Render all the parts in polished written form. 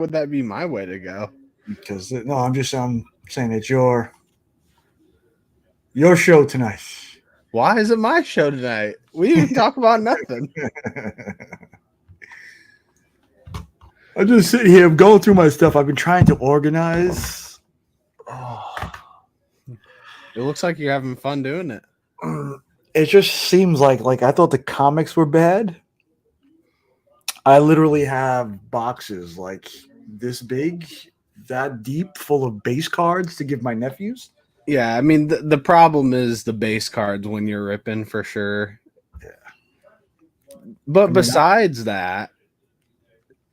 would that be my way to go? Because no, I'm saying it's your show tonight. Why is it my show tonight? We didn't talk about nothing. I'm just sitting here, I'm going through my stuff. I've been trying to organize. Oh, It looks like you're having fun doing it. it just seems like I thought the comics were bad. I literally have boxes like this big, that deep, full of base cards to give my nephews. Yeah, I mean the problem is the base cards when you're ripping for sure. But I mean, besides that,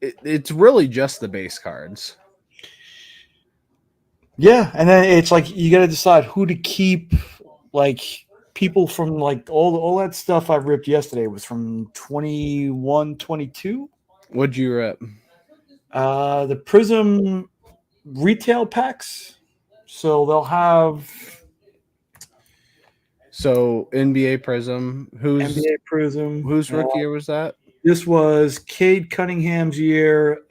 it's really just the base cards. yeah, and then it's like you got to decide who to keep. Like people from like all that stuff I ripped yesterday was from 21, 22. What'd you rip? The Prism retail packs. So they'll have So NBA Prism, NBA Prism. whose rookie year was that? This was Cade Cunningham's year.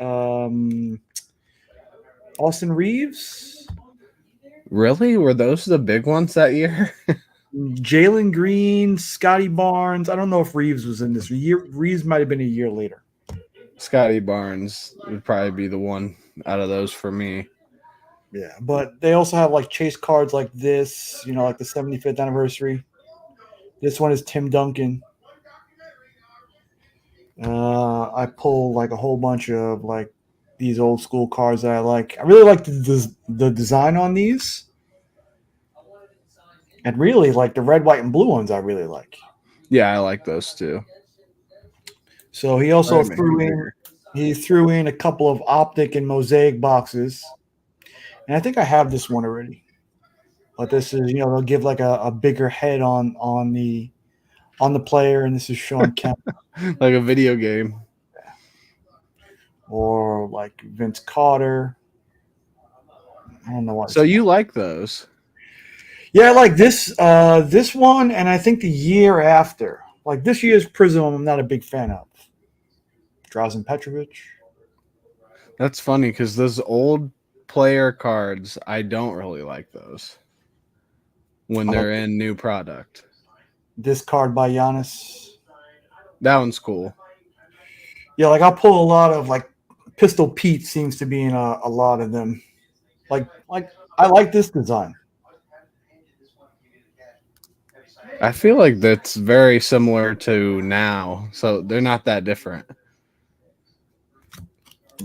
Austin Reeves, Really? Were those the big ones that year? Jalen Green, Scotty Barnes. I don't know if Reeves was in this year. Reeves might have been a year later. Scotty Barnes would probably be the one out of those for me. Yeah, but they also have like chase cards like this, like the 75th anniversary. This one is Tim Duncan. I pull like a whole bunch of like these old school cards that I like. I really like the design on these, and really like the red, white, and blue ones. I really like. Yeah, I like those too. So he also Sorry, threw in a couple of optic and mosaic boxes, and I think I have this one already. But this is they'll give like a bigger head on the player, and this is Sean Kemp. like a video game. Or like Vince Carter. I don't know what. So you like those? Yeah, I like this one, and I think the year after. Like this year's Prism, I'm not a big fan of. Drazen Petrovic. That's funny because those old player cards, I don't really like those when they're in new product. This card by Giannis. That one's cool. Yeah, like I'll pull a lot of like Pistol Pete seems to be in a lot of them. Like I like this design. I feel like that's very similar to now, so they're not that different.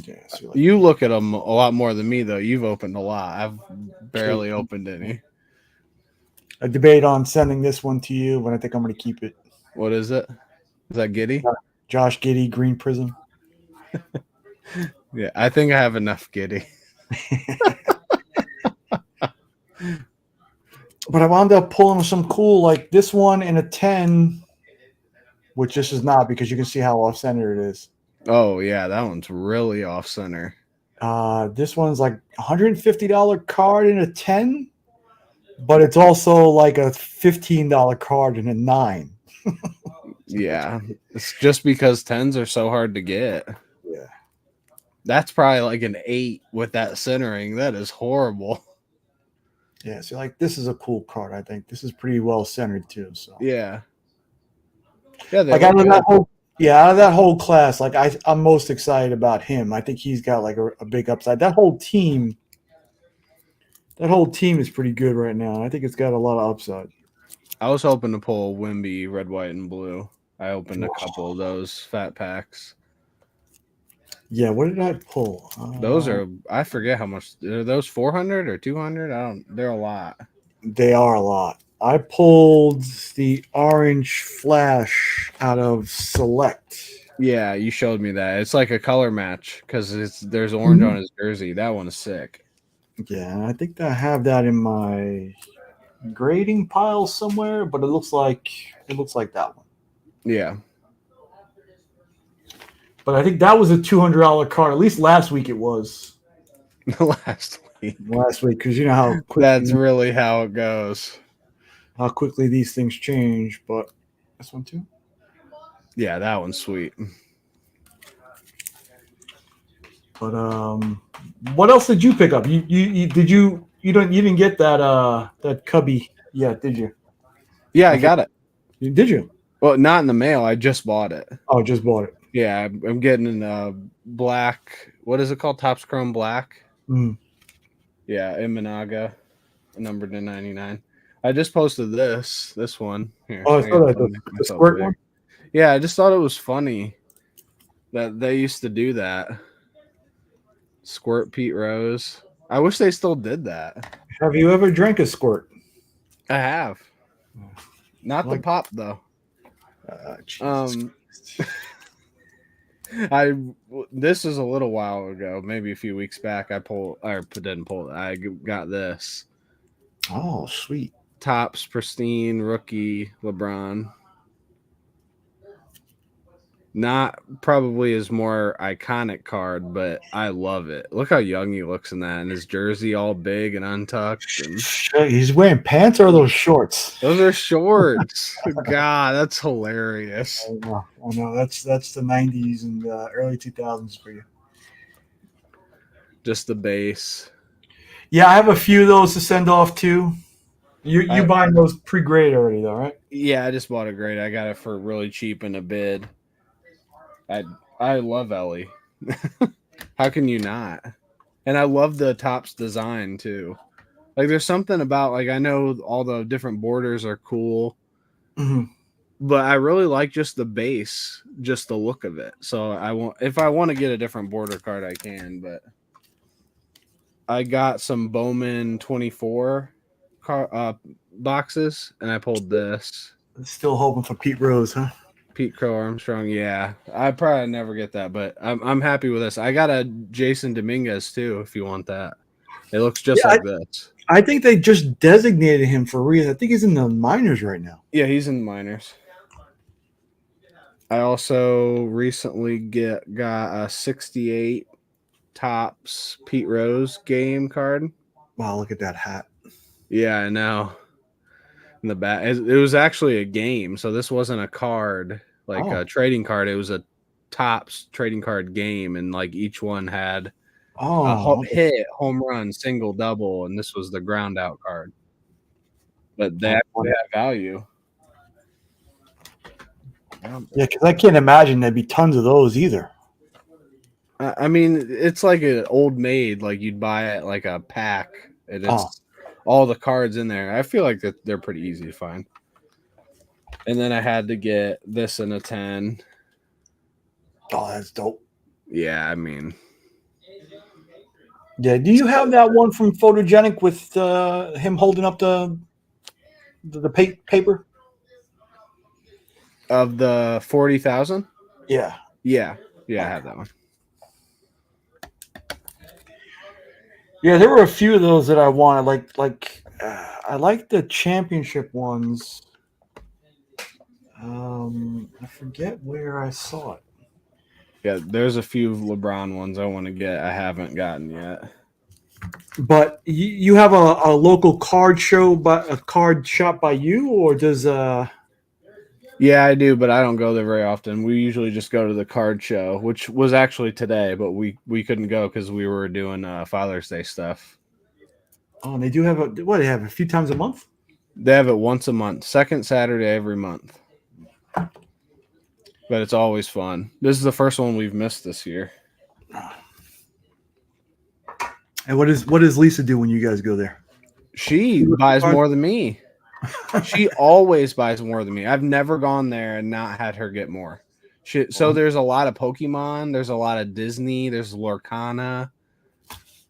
Yeah, so like, You look at them a lot more than me, though. You've opened a lot. I've barely opened any. I debate on sending this one to you, but I think I'm going to keep it. What is it? Is that Giddy? Josh Giddey, Green Prism. Yeah, I think I have enough Giddy. But I wound up pulling some cool, like this one in a 10, which this is not because you can see how off center it is. Oh, yeah, that one's really off center. This one's like $150 card in a 10, but it's also like a $15 card in a 9. Yeah, it's just because 10s are so hard to get. Yeah. That's probably like an 8 with that centering. That is horrible. Yeah, so like this is a cool card. I think this is pretty well centered too. So Yeah. Yeah, like out of that whole class, like I'm most excited about him. I think he's got like a big upside. That whole team is pretty good right now. I think it's got a lot of upside. I was hoping to pull Wimby red, white, and blue. I opened a couple of those fat packs. Yeah, what did I pull? Those are, I forget how much. Are those 400 or 200? They're a lot. They are a lot. I pulled the orange flash out of Select. Yeah, you showed me that. It's like a color match because there's orange on his jersey. That one is sick. Yeah, I think I have that in my grading pile somewhere, but it looks like that one. Yeah. But I think that was a $200 card. At least last week it was. Last week, because you know how quickly, that's really how it goes. How quickly these things change. But this one too. Yeah, that one's sweet. But what else did you pick up? You didn't get that cubby yet, did you? Yeah, I got it. Did you? Well, not in the mail. I just bought it. Oh, just bought it. Yeah, I'm getting in black. What is it called? Topps Chrome Black. Mm. Yeah, in Monaga, numbered to 99. I just posted this one. Here, Oh, I saw that. gotta make The myself squirt big. one? Yeah, I just thought it was funny that they used to do that. Squirt Pete Rose. I wish they still did that. Have you ever drank a squirt? I have. Not Like- the pop though. Jesus This is a little while ago, maybe a few weeks back. Didn't pull it. I got this. Oh, sweet. Topps pristine rookie LeBron. Not probably his more iconic card, but I love it. Look how young he looks in that, and his jersey all big and untucked. And Shit, he's wearing pants or those shorts? those are shorts. God, that's hilarious. I know. That's the 90s and early 2000s for you. Just the base. Yeah, I have a few of those to send off too. You buying those pre-grade already though, right? Yeah, I just bought a grade. I got it for really cheap in a bid. I love Ellie. How can you not? And I love the Topps design too. Like there's something about I know all the different borders are cool, but I really like just the base, just the look of it. So if I want to get a different border card, I can. But I got some Bowman 24 boxes, and I pulled this. Still hoping for Pete Rose, huh? Pete Crow Armstrong, yeah. I probably never get that, but I'm happy with this. I got a Jason Dominguez too, if you want that. It looks just like this. I think they just designated him for a reason. I think he's in the minors right now. Yeah, he's in the minors. I also recently got a 68 Topps Pete Rose game card. Wow, look at that hat. Yeah, I know. In the back, it was actually a game, so this wasn't a card a trading card. It was a Topps trading card game, and each one had a hit, home run, single, double, and this was the ground out card. But they actually have value. Yeah, because I can't imagine there'd be tons of those either. I mean, it's like an old maid, you'd buy it like a pack, and it's all the cards in there. I feel like they're pretty easy to find. And then I had to get this in a 10. Oh, that's dope. Yeah, I mean. Yeah, do you have that one from Photogenic with him holding up the paper? Of the 40,000? Yeah. Yeah, I have that one. Yeah, there were a few of those that I wanted. I like the championship ones. I forget where I saw it. Yeah, there's a few LeBron ones I want to get. I haven't gotten yet. But you have a local card show, a card shop by you, or does Yeah, I do, but I don't go there very often. We usually just go to the card show, which was actually today, but we couldn't go because we were doing Father's Day stuff. Oh, and they do have they have a few times a month? They have it once a month, second Saturday every month. But it's always fun. This is the first one we've missed this year. And what does Lisa do when you guys go there? She buys more than me. She always buys more than me. I've never gone there and not had her get more. So there's a lot of Pokemon. There's a lot of Disney. There's Lorcana.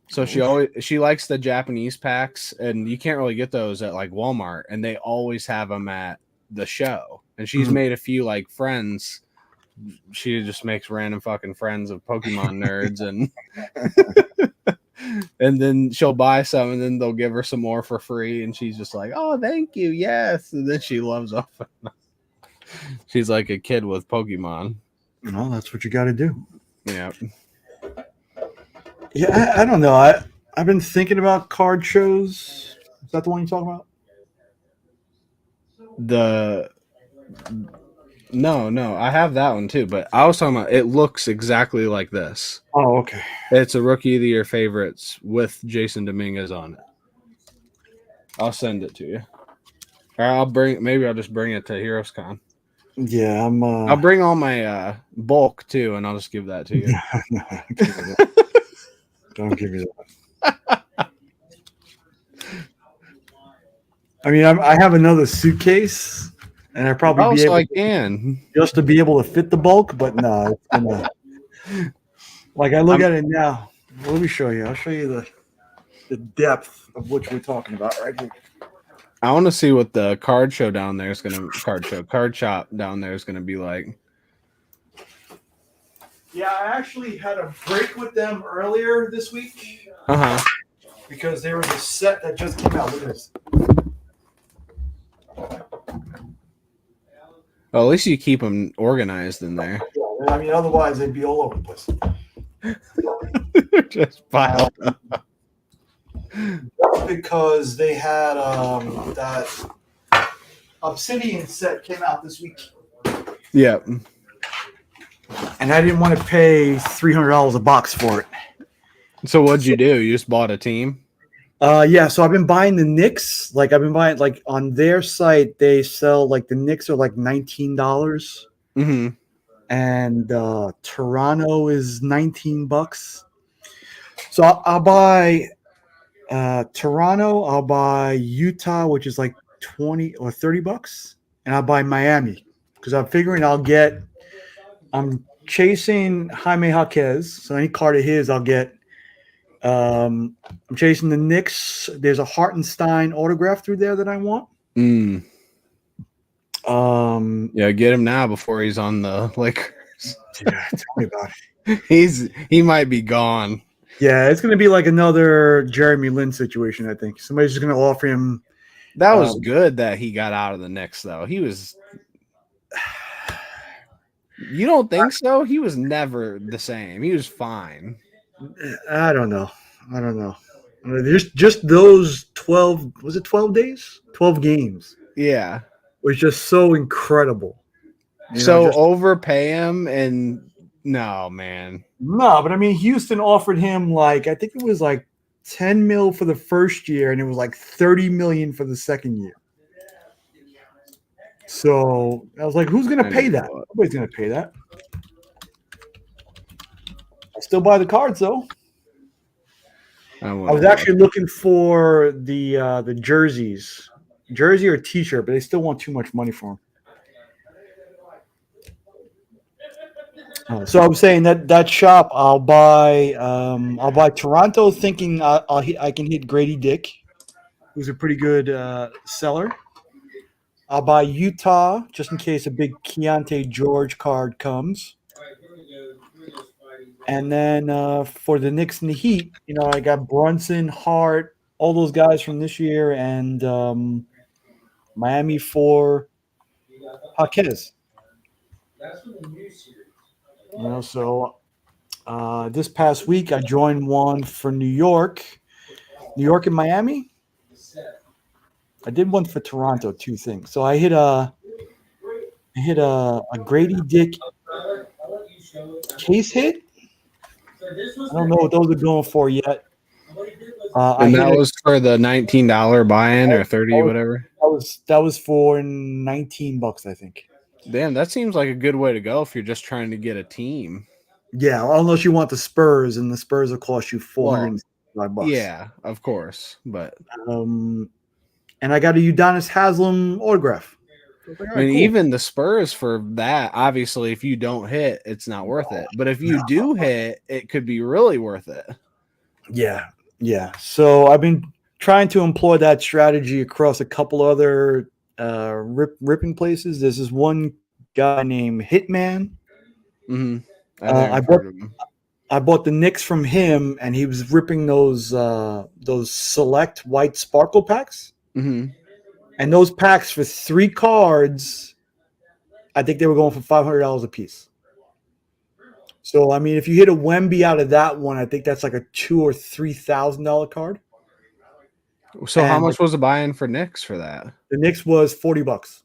So she likes the Japanese packs, and you can't really get those at Walmart, and they always have them at the show. And she's made a few friends. She just makes random fucking friends of Pokemon nerds, and and then she'll buy some, and then they'll give her some more for free, and she's just like, "Oh, thank you, yes." And then she loves off. She's like a kid with Pokemon. No, that's what you got to do. Yeah. Yeah, I don't know. I've been thinking about card shows. Is that the one you're talking about? No, I have that one too, but I was talking about it looks exactly like this. Oh, okay. It's a Rookie of the Year favorites with Jason Dominguez on it. I'll send it to you. Or I'll just bring it to Heroes Con. Yeah, I'll bring all my bulk too, and I'll just give that to you. Don't give me that. I mean, I have another suitcase, and I probably be able I can. just to be able to fit the bulk, but no, it's gonna. Like I look at it now. Let me show you. I'll show you the depth of which we're talking about right here. I want to see what the card shop down there is gonna be like. Yeah, I actually had a break with them earlier this week. Because there was a set that just came out. Look at this. Well, at least you keep them organized in there. Yeah, I mean, otherwise they'd be all over the place. Just piled up. Because they had that Obsidian set came out this week. Yep. And I didn't want to pay $300 a box for it. So what'd you do? You just bought a team? Yeah, so I've been buying the Knicks. Like I've been buying like on their site, they sell like the Knicks are like $19. Mm-hmm. And Toronto is $19. So I'll buy Toronto, I'll buy Utah, which is like 20 or $30, and I'll buy Miami because I'm figuring I'm chasing Jaime Jaquez, so any card of his I'll get. I'm chasing the Knicks. There's a Hartenstein autograph through there that I want. Yeah, get him now before he's on the Lakers. Yeah, tell me about it. He might be gone. Yeah, it's gonna be like another Jeremy Lin situation. I think somebody's just gonna offer him. That was good that he got out of the Knicks, though. He was. You don't think so? He was never the same. He was fine. I don't know. Just those 12. Was it 12 days? 12 games. Yeah, was just so incredible. Overpay him and no, man. No, but I mean, Houston offered him like I think it was like 10 mil for the first year, and it was like 30 million for the second year. So I was like, who's going to pay that? Nobody's going to pay that. I still buy the cards though. I was actually looking for the jerseys, jersey or T-shirt, but they still want too much money for them. So I was saying that shop, I'll buy Toronto, thinking I can hit Grady Dick, who's a pretty good seller. I'll buy Utah just in case a big Keontae George card comes. And then for the Knicks and the Heat, I got Brunson, Hart, all those guys from this year, and Miami for Jaquez. So this past week I joined one for New York and Miami. I did one for Toronto, 2 things. So I hit a Grady Dick case hit. I don't know what those are going for yet. And that was for the $19 buy-in or 30, whatever. That was for $19, I think. Damn, that seems like a good way to go if you're just trying to get a team. Yeah, well, unless you want the Spurs, and the Spurs will cost you $405. Yeah, of course, but and I got a Udonis Haslem autograph. Like, I mean, cool. Even the Spurs for that, obviously, if you don't hit, it's not worth it. But if you do hit, it could be really worth it. Yeah. So I've been trying to employ that strategy across a couple other ripping places. There's this one guy named Hitman. Mm-hmm. I bought the Knicks from him, and he was ripping those select white sparkle packs. Mm-hmm. And those packs for 3 cards, I think they were going for $500 a piece. So I mean, if you hit a Wemby out of that one, I think that's like a $2,000 or $3,000 card. So how much was the buy-in for Knicks for that? The Knicks was $40.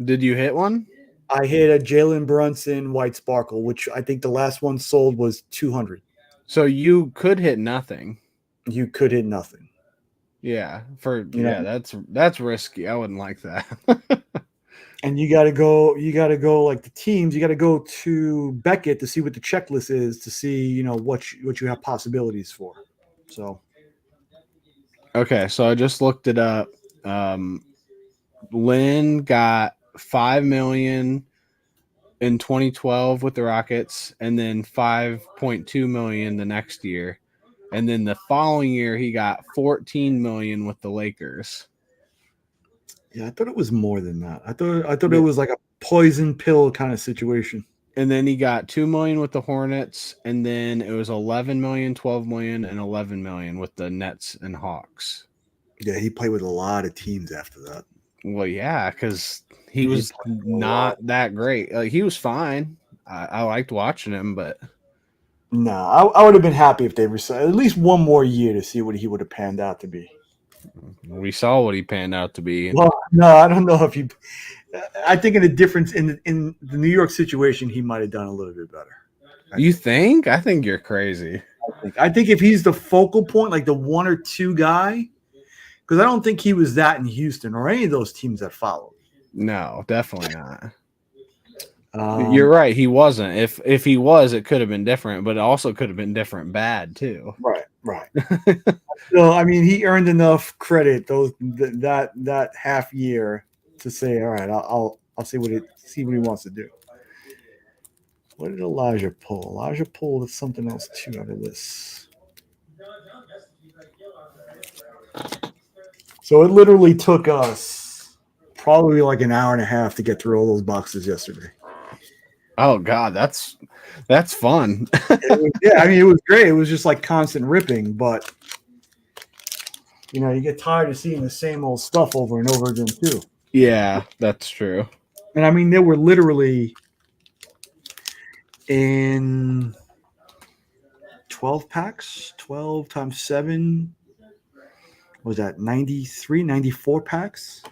Did you hit one? I hit a Jalen Brunson White Sparkle, which I think the last one sold was 200. So you could hit nothing. You could hit nothing. Yeah, that's risky. I wouldn't like that. And you got to go like the teams. You got to go to Beckett to see what the checklist is to see what you have possibilities for. So Okay, so I just looked it up. Lynn got 5 million in 2012 with the Rockets, and then 5.2 million the next year, and then the following year he got 14 million with the Lakers. yeah, I thought it was more than that. I thought it was like a poison pill kind of situation. And then he got 2 million with the Hornets, and then it was 11 million, 12 million, and 11 million with the Nets and Hawks. Yeah, he played with a lot of teams after that. Well, yeah, because he was not that great. Like, he was fine. I liked watching him, but no, I would have been happy if they at least one more year to see what he would have panned out to be. we saw what he panned out to be. Well, no, I don't know if he. I think in the difference in the New York situation, he might have done a little bit better. You think? I think you're crazy. I think if he's the focal point, like the one or two guy, because I don't think he was that in Houston or any of those teams that followed. No, definitely not. You're right. He wasn't. If he was, it could have been different, but it also could have been different bad too. Right. So I mean, he earned enough credit that half year to say, all right, I'll see what he wants to do. What did Elijah pull? Elijah pulled something else too out of this. So it literally took us probably like an hour and a half to get through all those boxes yesterday. Oh God, that's fun. Yeah, I mean, it was great. It was just like constant ripping, but you get tired of seeing the same old stuff over and over again too. Yeah, that's true. And I mean, they were literally in 12 packs, 12 times 7. What was that 93, 94 packs?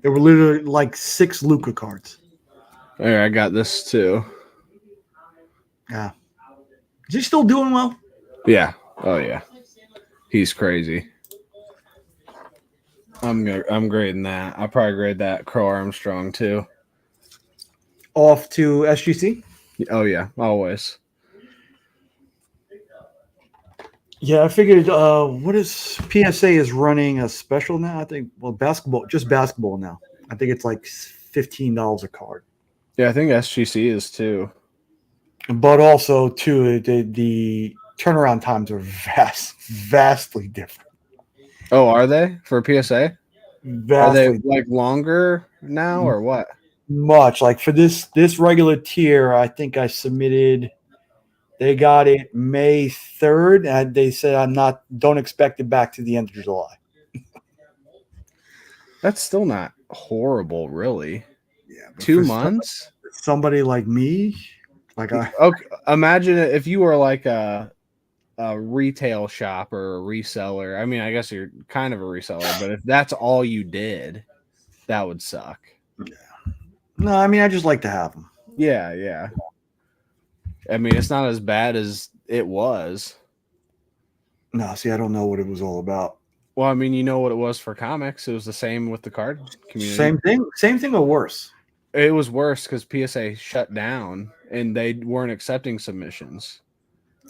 There were literally like 6 Luka cards. There, I got this too. Yeah. Is he still doing well? Yeah. Oh yeah. He's crazy. I'm grading that. I'll probably grade that Crow Armstrong too. Off to SGC? Oh yeah, always. Yeah, I figured what is PSA is running a special now? I think just basketball now. I think it's like $15 a card. Yeah, I think SGC is too. But also too, the turnaround times are vastly different. Oh, are they for PSA? Are they like longer now or what? Much like for this regular tier, I think I submitted. They got it May 3rd, and they said don't expect it back to the end of July. That's still not horrible, really. Yeah, 2 months. Somebody like me, okay. Imagine if you were like a retail shop or a reseller. I mean, I guess you're kind of a reseller, but if that's all you did, that would suck. Yeah. No, I mean, I just like to have them. Yeah. I mean, it's not as bad as it was. No, see, I don't know what it was all about. Well, I mean, you know what it was for comics. It was the same with the card community. Same thing or worse? It was worse because PSA shut down and they weren't accepting submissions.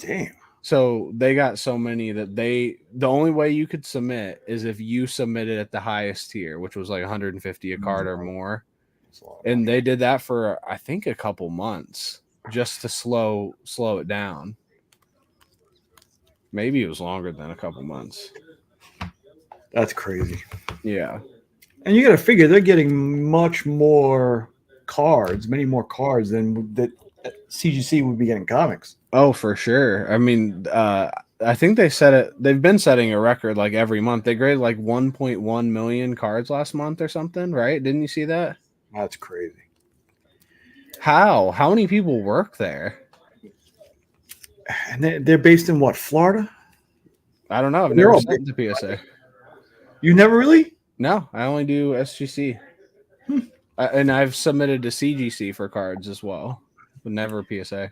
Damn. So they got so many that the only way you could submit is if you submitted at the highest tier, which was like 150 a card or more. And they did that for, I think, a couple months just to slow it down. Maybe it was longer than a couple months. That's crazy. Yeah. And you got to figure they're getting much more cards, many more cards than that CGC would be getting comics. Oh, for sure. I mean, I think they've been setting a record like every month. They graded like 1.1 million cards last month or something, right? Didn't you see that? That's crazy. How many people work there? And they're based in what, Florida? I don't know. I've never sent to PSA. You never really? No, I only do SGC. And I've submitted to CGC for cards as well, but never PSA.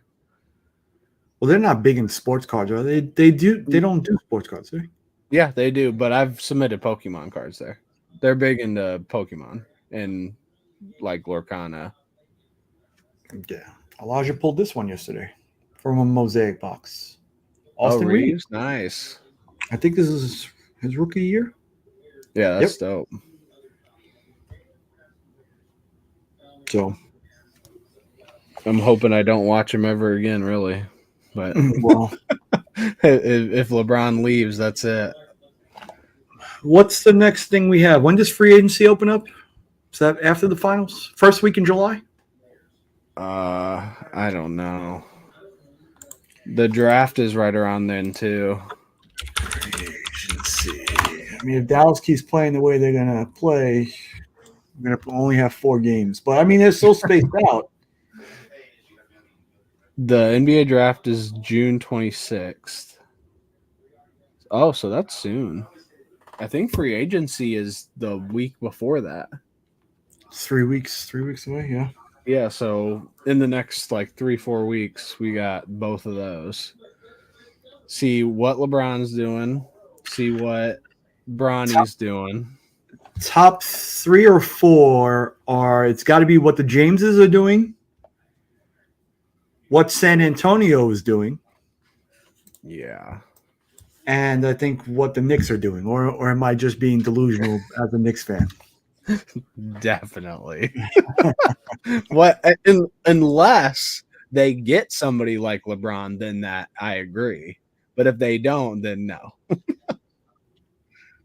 Well, they're not big in sports cards, are they? They don't do sports cards, do they? Yeah, they do, but I've submitted Pokemon cards there. They're big into Pokemon and like Lorcana. Yeah. Elijah pulled this one yesterday from a Mosaic box. Austin Reeves. Reeves, nice. I think this is his rookie year. Yeah, that's dope. So I'm hoping I don't watch him ever again, really. But well, if LeBron leaves, that's it. what's the next thing we have? When does free agency open up? Is that after the finals? First week in July? I don't know. The draft is right around then too. Let's see. I mean, if Dallas keeps playing the way they're gonna play, we're gonna only have 4 games. But I mean, they're still spaced out. The NBA draft is June 26th. Oh, so that's soon. I think free agency is the week before that. It's 3 weeks. 3 weeks away. Yeah. Yeah, so in the next like 3-4 weeks, we got both of those. See what LeBron's doing. See what Bronny's doing. Top 3 or 4 are. It's got to be what the Jameses are doing, what San Antonio is doing, Yeah. and I think what the Knicks are doing. Or am I just being delusional as a Knicks fan? Definitely. Unless they get somebody like LeBron, then that I agree. But if they don't, then no.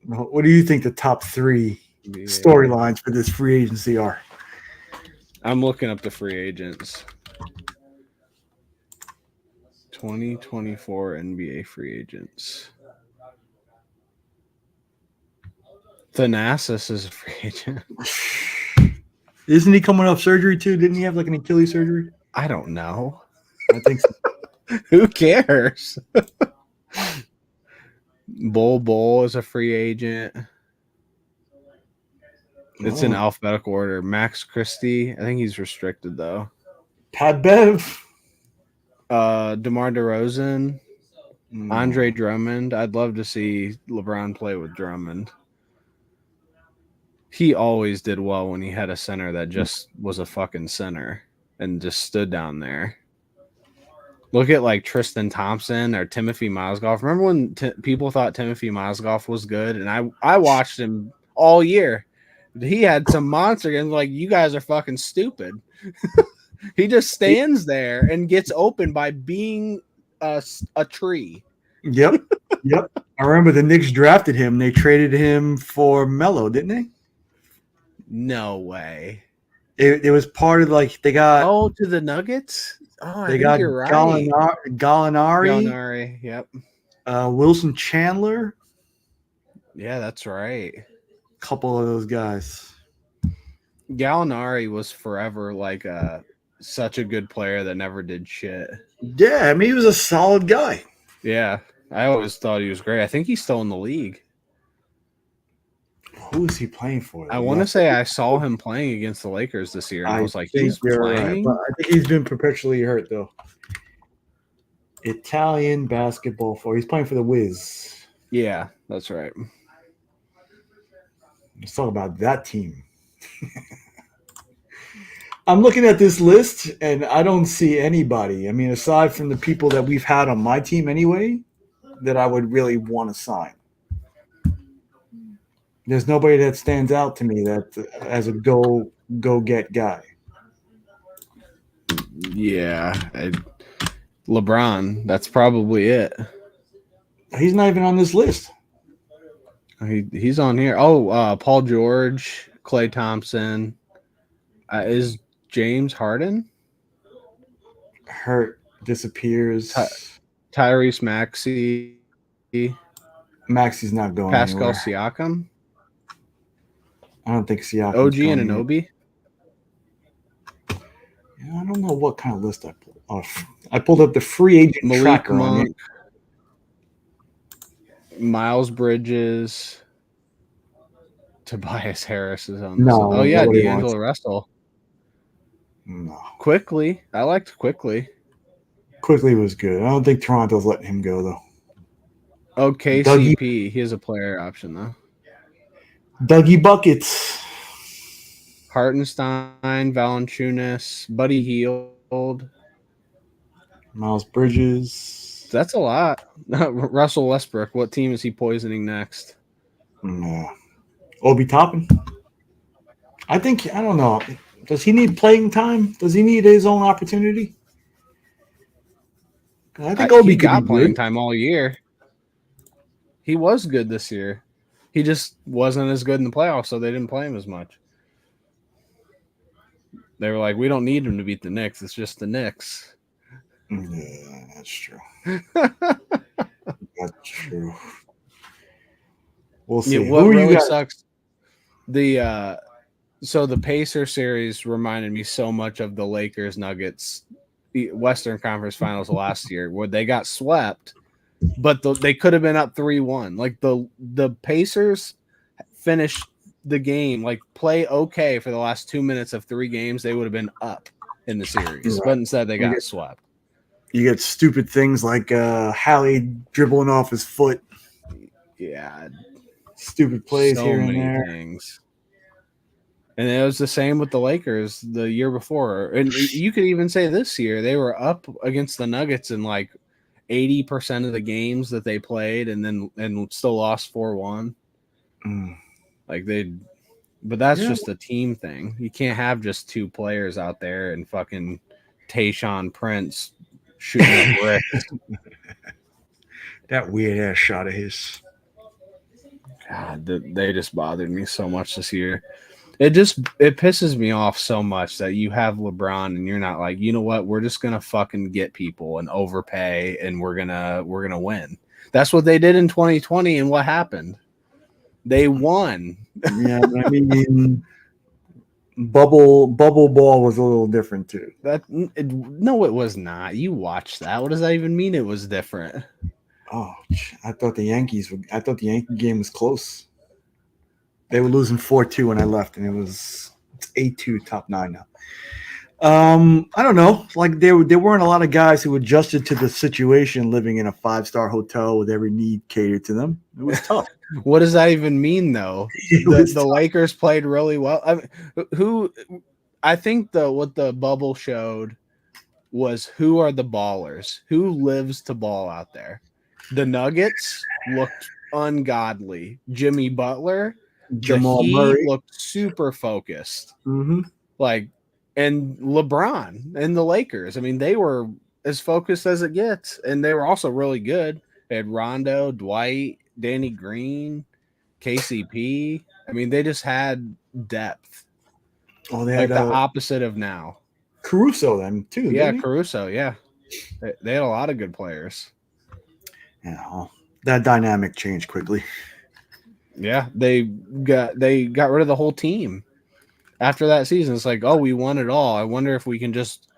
What do you think the top 3 storylines for this free agency are? I'm looking up the free agents. 2024 NBA free agents. Thanasis is a free agent. Isn't he coming off surgery too? Didn't he have like an Achilles surgery? I don't know. I think so. Who cares? Bull is a free agent. It's in alphabetical order. Max Christie. I think he's restricted though. Pat Bev. DeMar DeRozan. Andre Drummond. I'd love to see LeBron play with Drummond. He always did well when he had a center that just was a fucking center and just stood down there. Look at like Tristan Thompson or Timothy Mozgov. Remember when people thought Timothy Mozgov was good? And I watched him all year. He had some monster games. Like, you guys are fucking stupid. He just stands there and gets open by being a tree. Yep. I remember the Knicks drafted him. They traded him for Melo, didn't they? No way. It was part of like they got to the Nuggets. Oh, I they think got you're right. Gallinari. Yep. Wilson Chandler. Yeah, that's right. A couple of those guys. Gallinari was forever like such a good player that never did shit. Yeah, I mean he was a solid guy. Yeah, I always thought he was great. I think he's still in the league. Who is he playing for? I want to say I saw him playing against the Lakers this year, and I was like, he's playing. Right. I think he's been perpetually hurt though. Italian basketball he's playing for the Wiz. Yeah, that's right. Let's talk about that team. I'm looking at this list and I don't see anybody. I mean, aside from the people that we've had on my team anyway, that I would really want to sign. There's nobody that stands out to me that as a go get guy. Yeah, LeBron. That's probably it. He's not even on this list. He's on here. Oh, Paul George, Klay Thompson. Is James Harden hurt? Disappears. Tyrese Maxey. Maxey's not going. Pascal anywhere. Siakam. I don't think Siakam. OG Anunoby. Yeah, I don't know what kind of list I pulled off. I pulled up the free agent Malik tracker Monk. on it. Miles Bridges. Tobias Harris is on this. No, Oh yeah, nobody D'Angelo wants. Russell. No. Quickly. I liked Quickly. Quickly was good. I don't think Toronto's letting him go though. Oh, Dougie KCP. He has a player option though. Dougie Buckets. Hartenstein, Valanciunas, Buddy Hield. Miles Bridges. That's a lot. Russell Westbrook. What team is he poisoning next? No. Obi Toppin. I don't know. Does he need playing time? Does he need his own opportunity? I think Obi He could be got playing good. time all year. He was good this year. He just wasn't as good in the playoffs, so they didn't play him as much. They were like, we don't need him to beat the Knicks. It's just the Knicks. Yeah, that's true. That's true. We'll see. Yeah, what Who really you got? sucks, so the Pacer series reminded me so much of the Lakers Nuggets Western Conference Finals last year, where they got swept, but they could have been up 3-1. Like the Pacers finished the game, like play okay for the last 2 minutes of 3 games, they would have been up in the series, Right. but instead they got swept. You get stupid things like Hallie dribbling off his foot. Yeah, Stupid plays so here and many there. things. And it was the same with the Lakers the year before. And you could even say this year they were up against the Nuggets in like 80% of the games that they played and still lost 4-1. Like but that's just a team thing. You can't have just 2 players out there and fucking Tayshaun Prince shooting at bricks. That weird ass shot of his. God, they just bothered me so much this year. It pisses me off so much that you have LeBron and you're not like, you know what, we're just gonna fucking get people and overpay and we're gonna win. That's what they did in 2020, and what happened? They won. Yeah, I mean, bubble ball was a little different too. No, it was not. You watched that. What does that even mean? It was different. Oh, I thought the Yankee game was close. They were losing 4-2 when I left, and it's 8-2, top 9 now. I don't know. Like there weren't a lot of guys who adjusted to the situation, living in a 5-star hotel with every need catered to them. It was tough. What does that even mean, though? The Lakers played really well. I mean, I think what the bubble showed was who are the ballers, who lives to ball out there. The Nuggets looked ungodly. Jimmy Butler, Jamal the Heat Murray looked super focused. Mm-hmm. Like, and LeBron and the Lakers. I mean, they were as focused as it gets, and they were also really good. They had Rondo, Dwight, Danny Green, KCP. I mean, they just had depth. Oh, they like had the opposite of now. Caruso then too. Yeah, Caruso. Yeah, they had a lot of good players. Yeah, well, that dynamic changed quickly. Yeah, they got rid of the whole team after that season. It's like, oh, we won it all. I wonder if we can just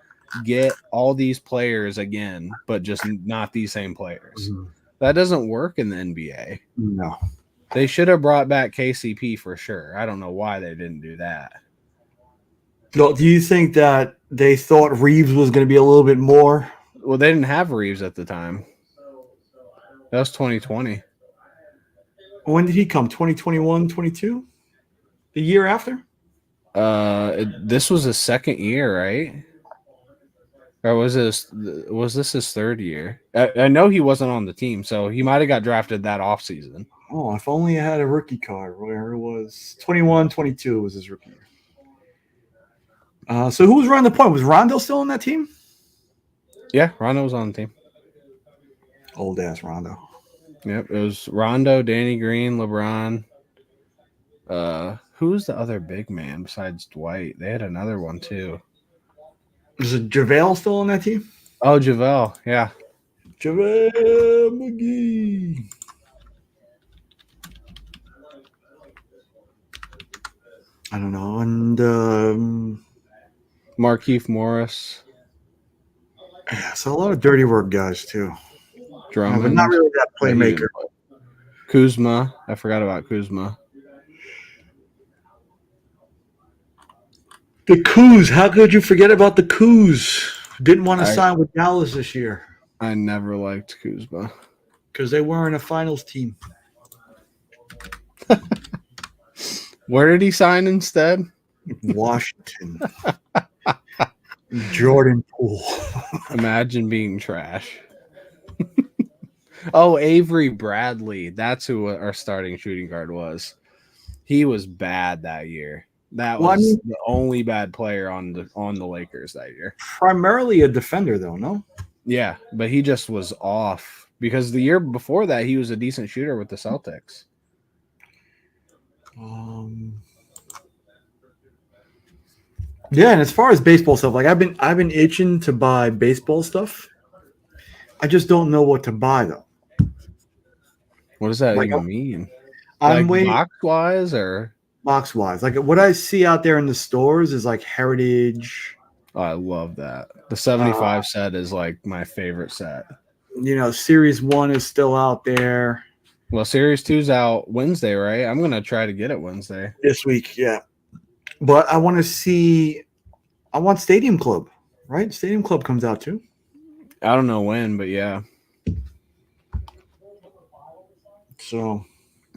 get all these players again, but just not these same players. Mm-hmm. That doesn't work in the NBA. No. They should have brought back KCP for sure. I don't know why they didn't do that. Do you think that they thought Reeves was going to be a little bit more? Well, they didn't have Reeves at the time. That was 2020. When did he come? 2021, 22? The year after? This was his second year, right? Or was this his third year? I know he wasn't on the team, so he might have got drafted that offseason. Oh, if only I had a rookie card where it was 21, 22 was his rookie year. So who was running the point? Was Rondo still on that team? Yeah, Rondo was on the team. Old ass Rondo. Yep, it was Rondo, Danny Green, LeBron. Who's the other big man besides Dwight? They had another one too. Is it JaVale still on that team? Oh, JaVale, yeah. JaVale McGee. I don't know. And Markieff Morris. Yeah, so a lot of dirty work guys too. Drummond. But not really that playmaker. Kuzma. I forgot about Kuzma. The Coos. How could you forget about the Coos? Didn't want to I sign with Dallas this year I never liked Kuzma. because they weren't a finals team. Where did he sign instead? Washington. Jordan Poole. Imagine being trash. Oh, Avery Bradley. That's who our starting shooting guard was. He was bad that year. That Well, I was mean, the only bad player on the Lakers that year. primarily a defender, though, no? Yeah, but he just was off because the year before that he was a decent shooter with the Celtics. Yeah, and as far as baseball stuff, like I've been itching to buy baseball stuff. I just don't know what to buy though. What does that Like even mean? I'm Like waiting box wise or box wise. Like what I see out there in the stores is like Heritage. oh, I love that. The Uh, 75 set is like my favorite set. Series 1 is still out there Well, Series 2's out Wednesday, right? I'm gonna try to get it Wednesday. this week. Yeah, but I want to see. I want Stadium Club, right? Stadium Club comes out too. I don't know when, but yeah. So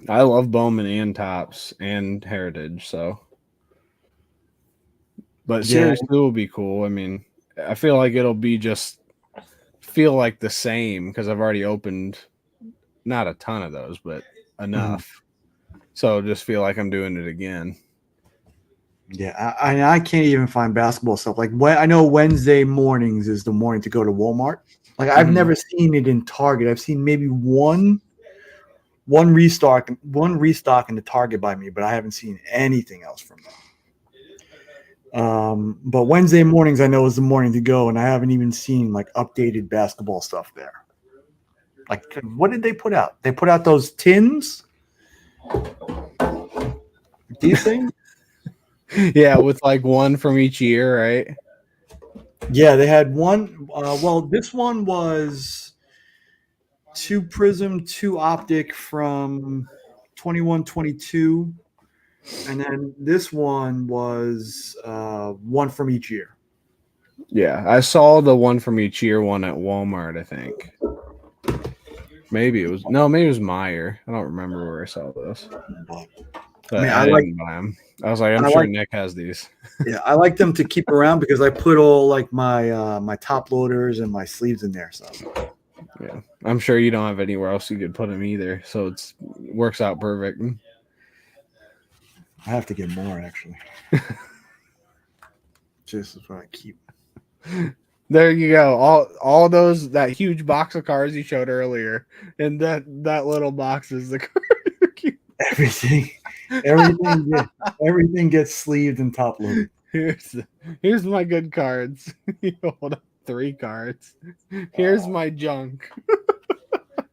I love Bowman and Tops and Heritage, so but yeah, Series 2 will be cool. I mean, I feel like it'll be just feel like the same because I've already opened not a ton of those, but enough. So just feel like I'm doing it again. yeah. I can't even find basketball stuff. Like I know Wednesday mornings is the morning to go to Walmart. Like I've Mhm. never seen it in Target. I've seen maybe one restock in the Target by me, but I haven't seen anything else from them. But Wednesday mornings I know is the morning to go, and I haven't even seen like updated basketball stuff there. Like, what did they put out? They put out those tins. These things? Yeah, with like one from each year, right? Yeah, they had one. Well, this one was 2 Prism, 2 Optic from 21-22, and then this one was 1 from each year. Yeah, I saw the one from each year one at Walmart, I think. Maybe it was Meyer. I don't remember where I saw this. But I didn't buy them. I was like, I'm sure Nick has these. Yeah, I like them to keep around because I put all like my my top loaders and my sleeves in there. So yeah, I'm sure you don't have anywhere else you could put them either. So it works out perfect. I have to get more actually. Just is what I keep. There you go. All those that huge box of cards you showed earlier, and that little box is the card. Everything gets sleeved and top loaded. Here's my good cards. You hold up 3 cards. Here's my junk.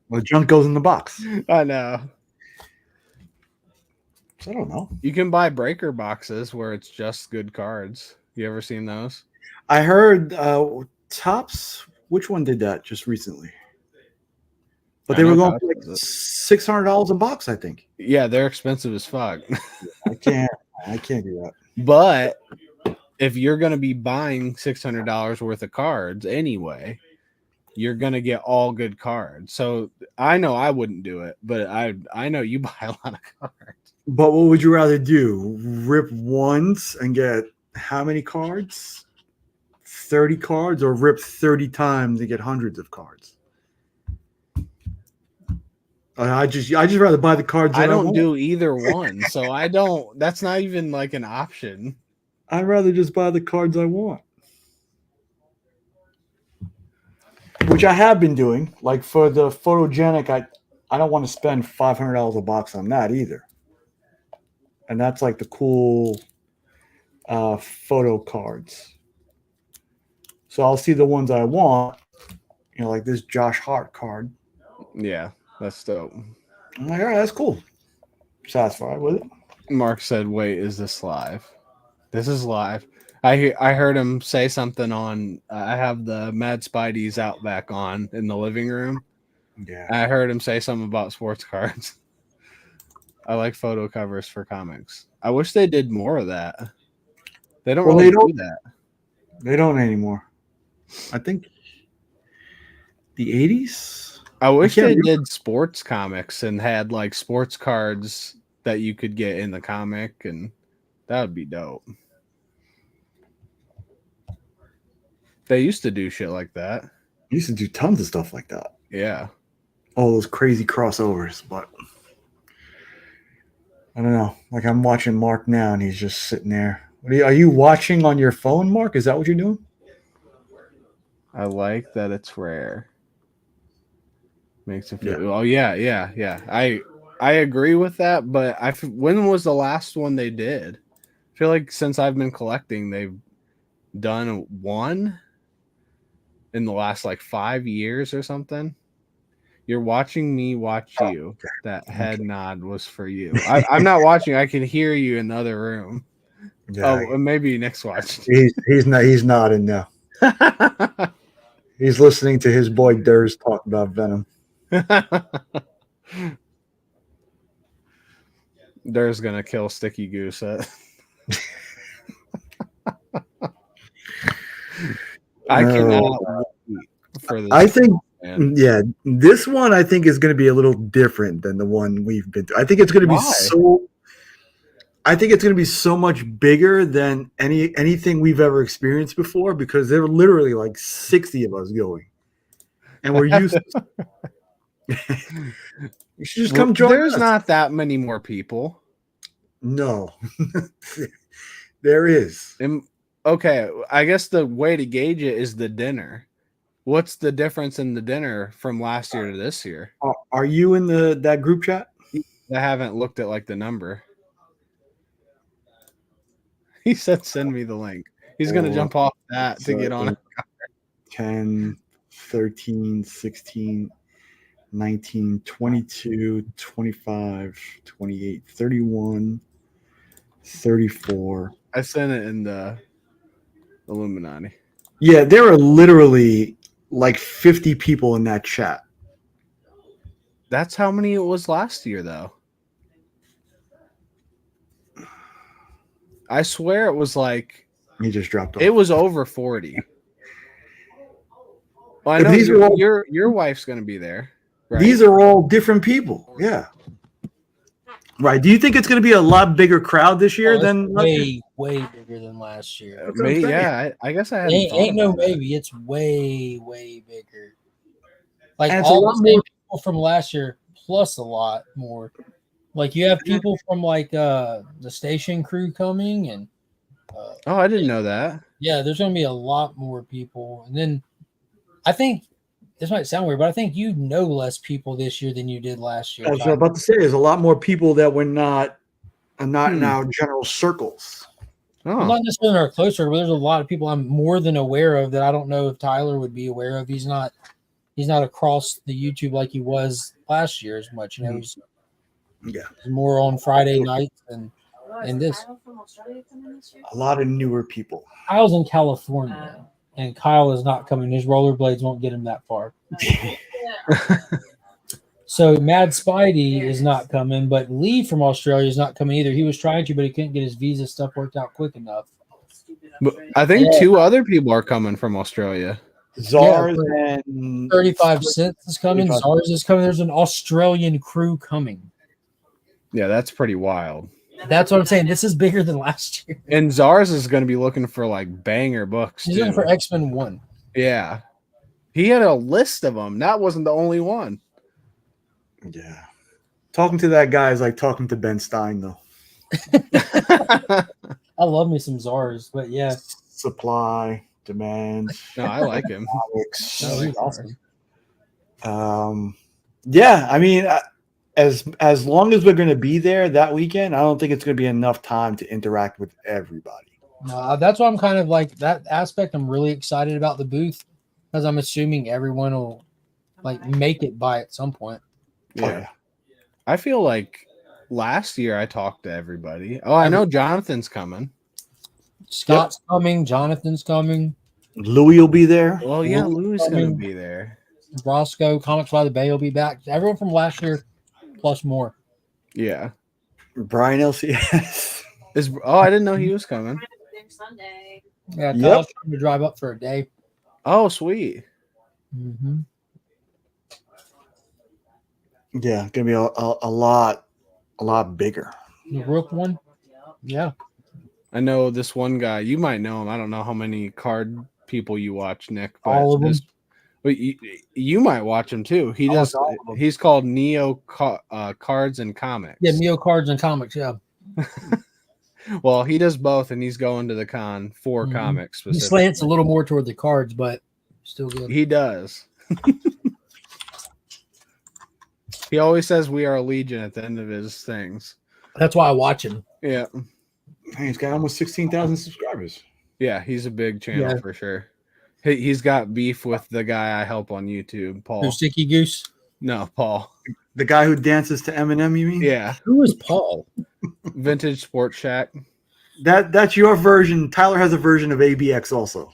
Well, junk goes in the box. I know. I don't know. You can buy breaker boxes where it's just good cards. You ever seen those? I heard Tops. Which one did that just recently? But they were going for like $600 a box, I think. Yeah, they're expensive as fuck. I can't do that. But if you're going to be buying $600 worth of cards anyway, you're going to get all good cards. So I know I wouldn't do it, but I know you buy a lot of cards. But what would you rather do? Rip once and get how many cards? 30 cards, or rip 30 times and get hundreds of cards? I just rather buy the cards. I don't do either one, so I don't. That's not even like an option. I'd rather just buy the cards I want, which I have been doing. Like for the photogenic, I don't want to spend $500 a box on that either. And that's like the cool photo cards. So I'll see the ones I want, like this Josh Hart card. Yeah, that's dope. I'm like, all right, that's cool. Satisfied with it. Mark said, "Wait, is this live?" This is live. I heard him say something on. I have the Mad Spidey's Outback on in the living room. Yeah, I heard him say something about sports cards. I like photo covers for comics. I wish they did more of that. They don't Well, really they don't- do that. They don't anymore. I think the 80s. I wish can't they remember. did sports comics and had like sports cards that you could get in the comic, and that would be dope. They used to do shit like that. We used to do tons of stuff like that. Yeah. All those crazy crossovers, but I don't know. Like I'm watching Mark now, and he's just sitting there. Are you watching on your phone, Mark? Is that what you're doing? I like that it's rare. Makes it feel. Oh yeah. I agree with that, but when was the last one they did? I feel like since I've been collecting, they've done one in the last like 5 years or something. You're watching me watch you. That head nod was for you. I'm not watching. I can hear you in the other room. Yeah. Oh, maybe next watch. He's nodding now. He's listening to his boy Durs talk about Venom. There's gonna kill Sticky Goose. I cannot wait for this. I think, man. yeah, this one I think is going to be a little different than the one we've been through. I think it's going to be I think it's going to be so much bigger than anything we've ever experienced before because there were literally like 60 of us going, and we're used to. You should just come join There's us. not that many more people. No, there is. Okay, I guess the way to gauge it is the dinner. What's the difference in the dinner from last year to this year? Are you in that group chat? I haven't looked at like the number. He said, "Send me the link." He's gonna jump off that to get on it. 10, 13, 16, 19, 22, 25, 28, 31, 34. I sent it in the Illuminati. Yeah, there are literally like 50 people in that chat. That's how many it was last year, though. I swear it was like He just dropped off. it was over 40. Well, I If know these are all- your wife's gonna be there. Right? These are all different people. Yeah. Right. Do you think it's going to be a lot bigger crowd this year than way bigger than last year? That's what I'm saying. Yeah, I guess I hadn't thought Ain't no about that. maybe. It's way bigger. Like And it's all a lot the same more- people from last year plus a lot more. Like you have people from like the station crew coming, and Oh, I didn't know that. yeah, there's going to be a lot more people. And then I think this might sound weird, but I think you know less people this year than you did last year. I was about to say there's a lot more people that were not in Hmm. our general circles. Well, Oh, not necessarily in our closer, but there's a lot of people I'm more than aware of that I don't know if Tyler would be aware of. He's not across the YouTube like he was last year as much. You know, he's more on Friday nights and this. A lot of newer people. Kyle's in California, and Kyle is not coming. His rollerblades won't get him that far. So Mad Spidey is not coming, but Lee from Australia is not coming either. He was trying to, but he couldn't get his visa stuff worked out quick enough. but I think Yeah. 2 other people are coming from Australia. Czars and 35 cents is coming. 35. Zars is coming. There's an Australian crew coming. Yeah, that's pretty wild. That's what I'm saying. This is bigger than last year. And Zars is going to be looking for like banger books. He's too. looking for X-Men 1. Yeah, he had a list of them. That wasn't the only one. Yeah. Talking to that guy is like talking to Ben Stein, though. I love me some Zars, but yeah. Supply, demand, No, I like him. comics. No, he's awesome. Yeah, I mean, as long as we're going to be there that weekend, I don't think it's going to be enough time to interact with everybody. No, that's why I'm kind of like that aspect. I'm really excited about the booth because I'm assuming everyone will like make it by at some point. Oh, Yeah. I feel like last year I talked to everybody. Oh, I know Jonathan's coming. Scott's coming. Jonathan's coming. Louis will be there. Well, yeah, Lou's Lou's going to coming. be there. Roscoe, Comics by the Bay will be back. Everyone from last year plus more. Yeah. Brian LCS. I didn't know he was coming. Sunday. Yeah, Yep. Kyle's trying to drive up for a day. Oh, sweet. Mm-hmm. Yeah, gonna be a lot bigger. The Rook one. Yeah. I know this one guy. You might know him. I don't know how many card people you watch, Nick. But All of them? But you might watch him too. He I watch does. all of them. He's called Neo Cards and Comics. Yeah, Neo Cards and Comics. Yeah. Well, he does both, and he's going to the con for Mhm. comics He specifically. slants a little more toward the cards, but still good. He does. He always says we are a legion at the end of his things. That's why I watch him. Yeah, Hey, he's got almost 16,000 subscribers. yeah, he's a big channel Yeah. for sure. He's got beef with the guy I help on YouTube, Paul. Who's Sticky Goose? No, Paul. The guy who dances to Eminem, you mean? Yeah, Who is Paul? Vintage Sports Shack. That's your version. Tyler has a version of ABX also.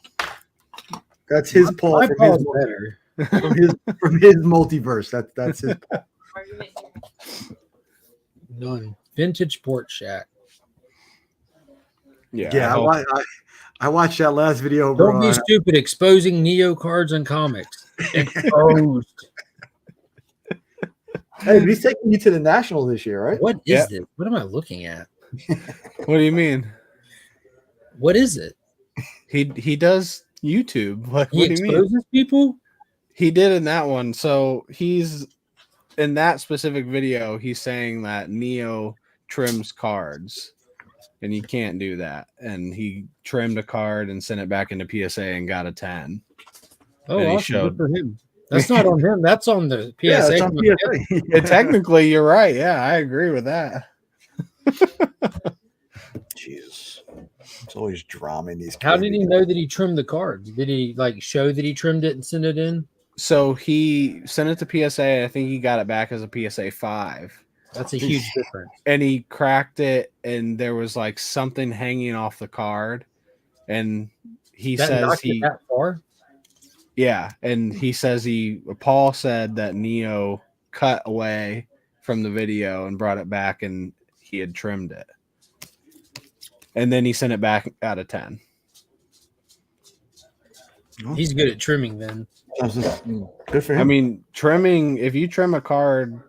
That's his Paul My from Paul's his, better. from his multiverse. That's his Paul. Argument here. None. Vintage Sport Shack. Yeah, Yeah, I watched that last video, bro. Don't be stupid. Exposing Neo Cards and Comics. Exposed. Hey, he's taking you to the National this year, right? What is Yeah. this? What am I looking at? What do you mean? What is it? He does YouTube. What He do you mean? exposes people? He did in that one. So he's in that specific video. He's saying that Neo trims cards, and you can't do that. And he trimmed a card and sent it back into PSA and got a 10. Oh, And he awesome. showed- Good for him. That's not on him. That's on the PSA. Yeah, it's on PSA. And technically, you're right. Yeah, I agree with that. Jesus, it's always drama in these. How did he communities. know that he trimmed the cards? Did he like show that he trimmed it and send it in? So he sent it to PSA. I think he got it back as a PSA 5. That's a huge difference. And he cracked it, and there was like something hanging off the card. And he That says knocked it he, that far? yeah, and he says Paul said that Neo cut away from the video and brought it back, and he had trimmed it. And then he sent it back out of 10. He's good at trimming then. Good for him. I mean, trimming, if you trim a card,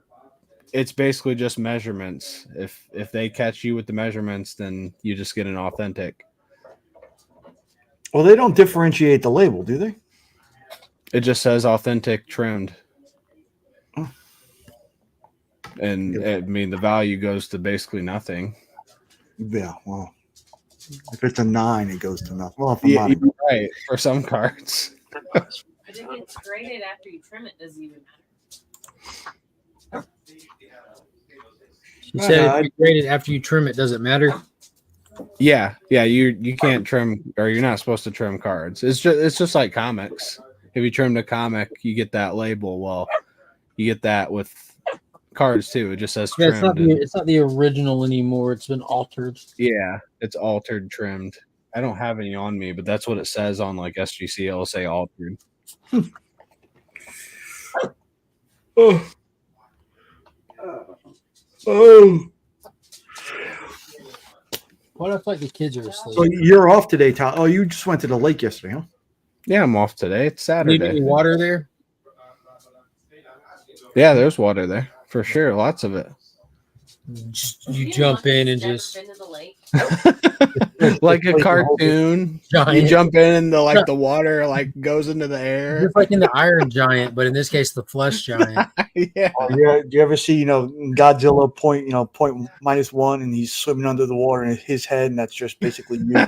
it's basically just measurements. If they catch you with the measurements, then you just get an authentic. well, they don't differentiate the label, do they? It just says authentic trimmed. Oh. And I mean, the value goes to basically nothing. Yeah. Well, if it's a 9, it goes to nothing. Well, if Yeah, I'm you're right. For some cards. But if it's graded after you trim it, doesn't even matter. He said I- if you grade it after you trim it, does it matter? Yeah. You can't trim, or you're not supposed to trim cards. It's just like comics. If you trim the comic, you get that label. Well, you get that with cards too. It just says Yeah, trimmed. it's not the original anymore. It's been altered. Yeah, it's altered, trimmed. I don't have any on me, but that's what it says on like SGC. It'll say altered. Oh. Oh. What if like the kids are asleep? So you're off today, Tyler. Oh, you just went to the lake yesterday, huh? Yeah, I'm off today. It's Need any Saturday. water there? Yeah, there's water there for sure. Lots of it. You jump in and Never just been to the lake. Like a Like the whole- cartoon. You giant. jump in and the water like goes into the air. It's like in the Iron Giant, but in this case, the Flesh Giant. Yeah. Oh, yeah. Do you ever see, Godzilla point -1, and he's swimming under the water in his head, and that's just basically you.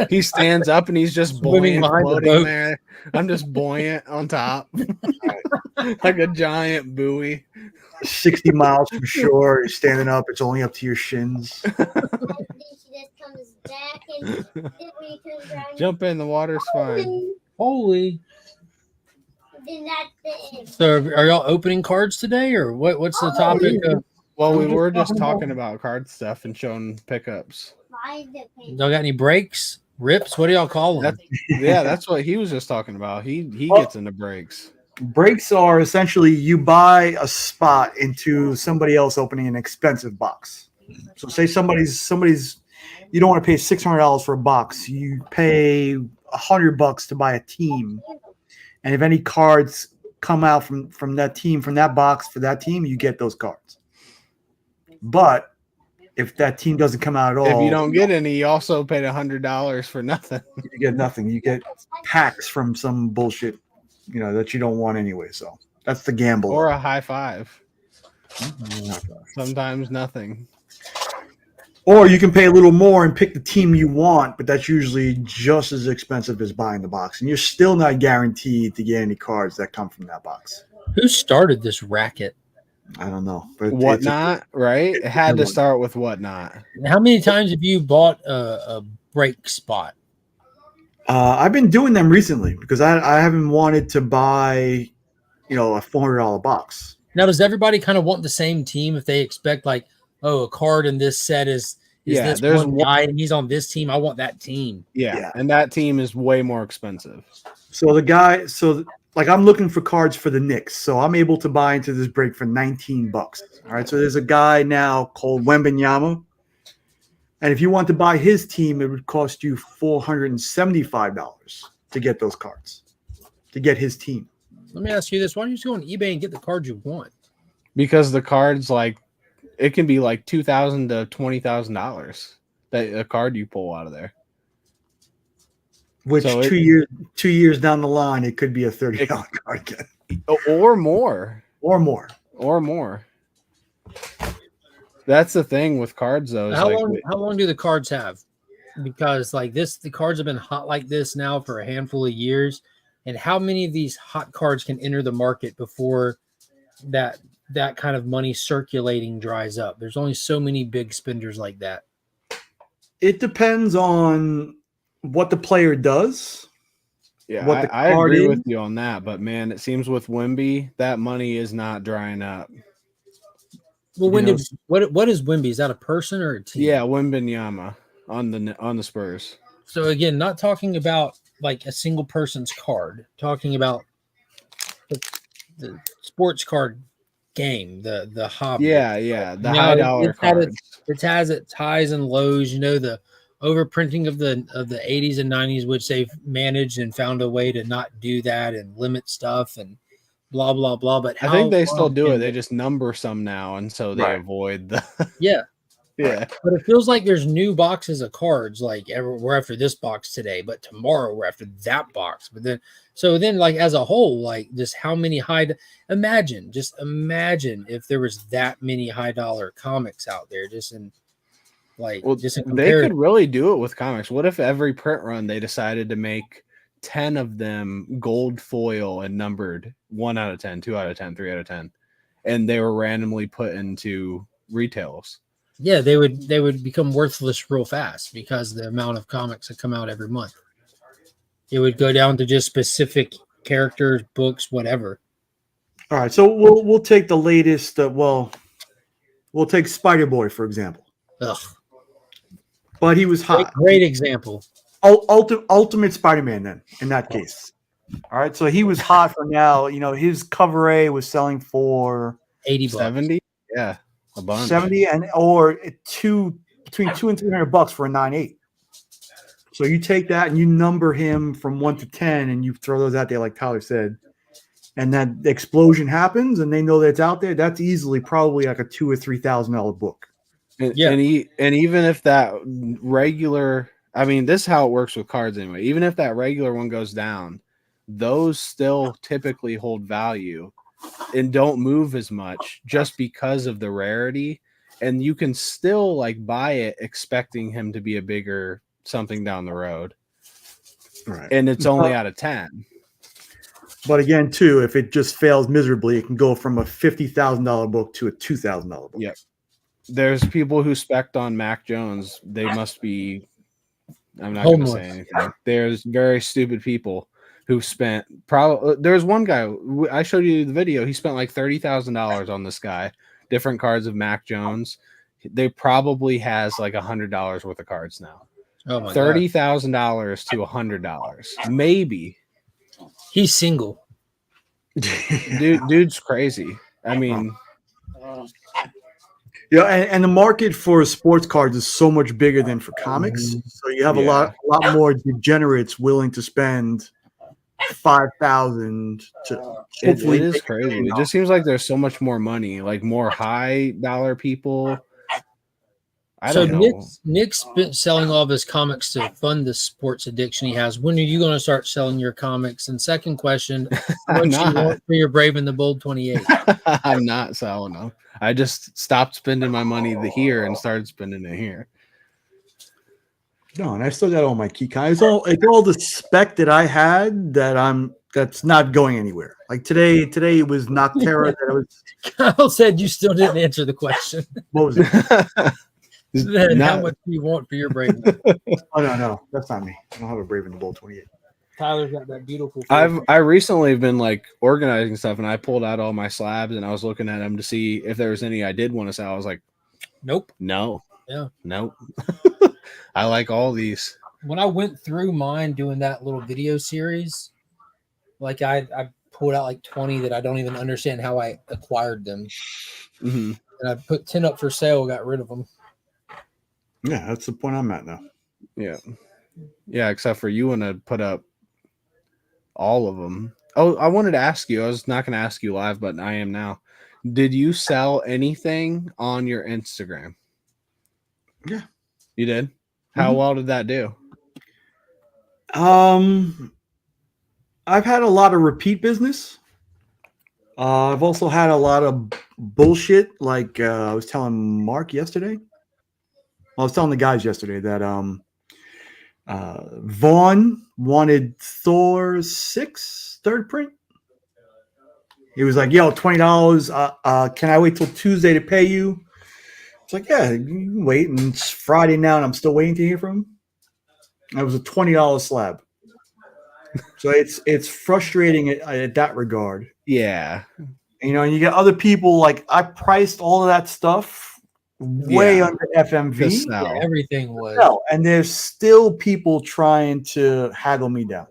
He stands up and he's just Swimming buoyant, behind the floating boat. there. I'm just buoyant on top. Like a giant buoy. 60 miles from shore. You're standing up. It's only up to your shins. And then she just comes back and then when he turns around, Jump in, the water's fine. Holy! then that's the end. So, are y'all opening cards today, or what's the topic? Of, Well, we were just talking about card stuff and showing pickups. Why the paint? y'all got any breaks, rips? What do y'all call them? Yeah, that's what he was just talking about. He gets into breaks. Breaks are essentially you buy a spot into somebody else opening an expensive box. So say somebody's you don't want to pay $600 for a box. You pay $100 to buy a team, and if any cards come out from that team, from that box for that team, you get those cards. But if that team doesn't come out at all, If you don't get any, you also paid $100 for nothing. you get nothing. You get packs from some bullshit, that you don't want anyway. So that's the gamble. Or a high five. Sometimes nothing. Or you can pay a little more and pick the team you want, but that's usually just as expensive as buying the box. And you're still not guaranteed to get any cards that come from that box. Who started this racket? I don't know. But Whatnot, right? It had to start with Whatnot. How many times have you bought a break spot? I've been doing them recently because I haven't wanted to buy, a $400 box. Now, does everybody kind of want the same team if they expect like, oh, a card in this set is this there's one guy and he's on this team? I want that team. Yeah, and that team is way more expensive. So I'm looking for cards for the Knicks, so I'm able to buy into this break for $19. All right, so there's a guy now called Wembanyama, and if you want to buy his team, it would cost you $475 to get those cards, to get his team. Let me ask you this: why don't you just go on eBay and get the cards you want? Because the cards, it can be like $2,000 to $20,000 that a card you pull out of there. Which So 2 years down the line, it could be a $30 card again. Or more. Or more. Or more. That's the thing with cards, though. is How long do the cards have? Because the cards have been hot like this now for a handful of years. And how many of these hot cards can enter the market before that kind of money circulating dries up? There's only so many big spenders like that. It depends on what the player does. Yeah, what the I card agree is. with you on that. But, man, it seems with Wemby, that money is not drying up. Well, what is Wemby? Is that a person or a team? Yeah, Wembanyama on the Spurs. So, again, not talking about like a single person's card, talking about the sports card game, the hobby. Yeah, the high dollar cards. It has its highs and lows. The overprinting of the 80s and 90s, which they've managed and found a way to not do that and limit stuff and blah blah blah. But I think they still do it. They just number some now, and so they avoid the. Yeah. Yeah. But it feels like there's new boxes of cards. Like we're after this box today, but tomorrow we're after that box. But then like as a whole, like just how many imagine if there was that many high dollar comics out there They could really do it with comics. What if every print run they decided to make 10 of them gold foil and numbered 1 out of 10, 2 out of 10, 3 out of 10, and they were randomly put into retails? Yeah, they would become worthless real fast because the amount of comics that come out every month. It would go down to just specific characters, books, whatever. All right, so we'll take the latest. We'll take Spider-Boy for example. Ugh. But he was hot. Great example. Ultimate Spider-Man then in that case. All right, so he was hot for now. His cover A was selling for $80, $70. Yeah, a bunch. 70 or between $200 and $300 for a 9.8. So you take that and you number him from 1 to 10, and you throw those out there, like Tyler said, and that explosion happens, and they know that it's out there. That's easily probably like a $2,000 or $3,000 book. And even if that regular, this is how it works with cards anyway. Even if that regular one goes down, those still typically hold value and don't move as much just because of the rarity. And you can still buy it expecting him to be a bigger something down the road. Right. And it's only out of 10. But again, too, if it just fails miserably, it can go from a $50,000 book to a $2,000 book. Yep. There's people who spec'd on Mac Jones. They must be, I'm not going to say anything. There's very stupid people who spent there's one guy, I showed you the video. He spent like $30,000 on this guy, different cards of Mac Jones. They probably has like $100 worth of cards now. Oh my $30,000 to $100, maybe. He's single. Dude's crazy. Yeah, and the market for sports cards is so much bigger than for comics. So you have a lot more degenerates willing to spend 5,000 to It hopefully is make $1 crazy. million. It just seems like there's so much more money, like more high dollar people. I So don't know. Nick's been selling all of his comics to fund the sports addiction he has. When are you going to start selling your comics? And second question, how I'm much do you not. want for your Brave and the Bold 28? I'm not selling them. I just stopped spending my money here and started spending it here. No, and I still got all my key cards. It's all the spec that I had that's not going anywhere. Like today it was Noctera that I was. Kyle said you still didn't answer the question. What was it? Then how Not- much do you want for your Brave? Oh no, that's not me. I don't have a Brave and the Bold 28. Tyler's got that beautiful. I recently been like organizing stuff, and I pulled out all my slabs and I was looking at them to see if there was any I did want to sell. I was like, Nope. no, Yeah. nope. I like all these. When I went through mine doing that little video series, like I pulled out like 20 that I don't even understand how I acquired them, Mhm. and I put 10 up for sale, got rid of them. Yeah, that's the point I'm at now. Yeah, yeah. Except for you want to put up all of them. Oh, I wanted to ask you. I was not going to ask you live, but I am now. Did you sell anything on your Instagram? Yeah. You did? How Mhm. well did that do? I've had a lot of repeat business. I've also had a lot of bullshit. Like I was telling Mark yesterday. I was telling the guys yesterday that Vaughn wanted Thor 6 third print. He was like, "Yo, $20. Can I wait till Tuesday to pay you?" It's like, "Yeah, you can wait." And it's Friday now, and I'm still waiting to hear from him. It was a $20 slab. So it's frustrating at that regard. Yeah. You know, and you get other people like I priced all of that stuff way Yeah. under FMV. To sell. Yeah, everything was. No, and there's still people trying to haggle me down.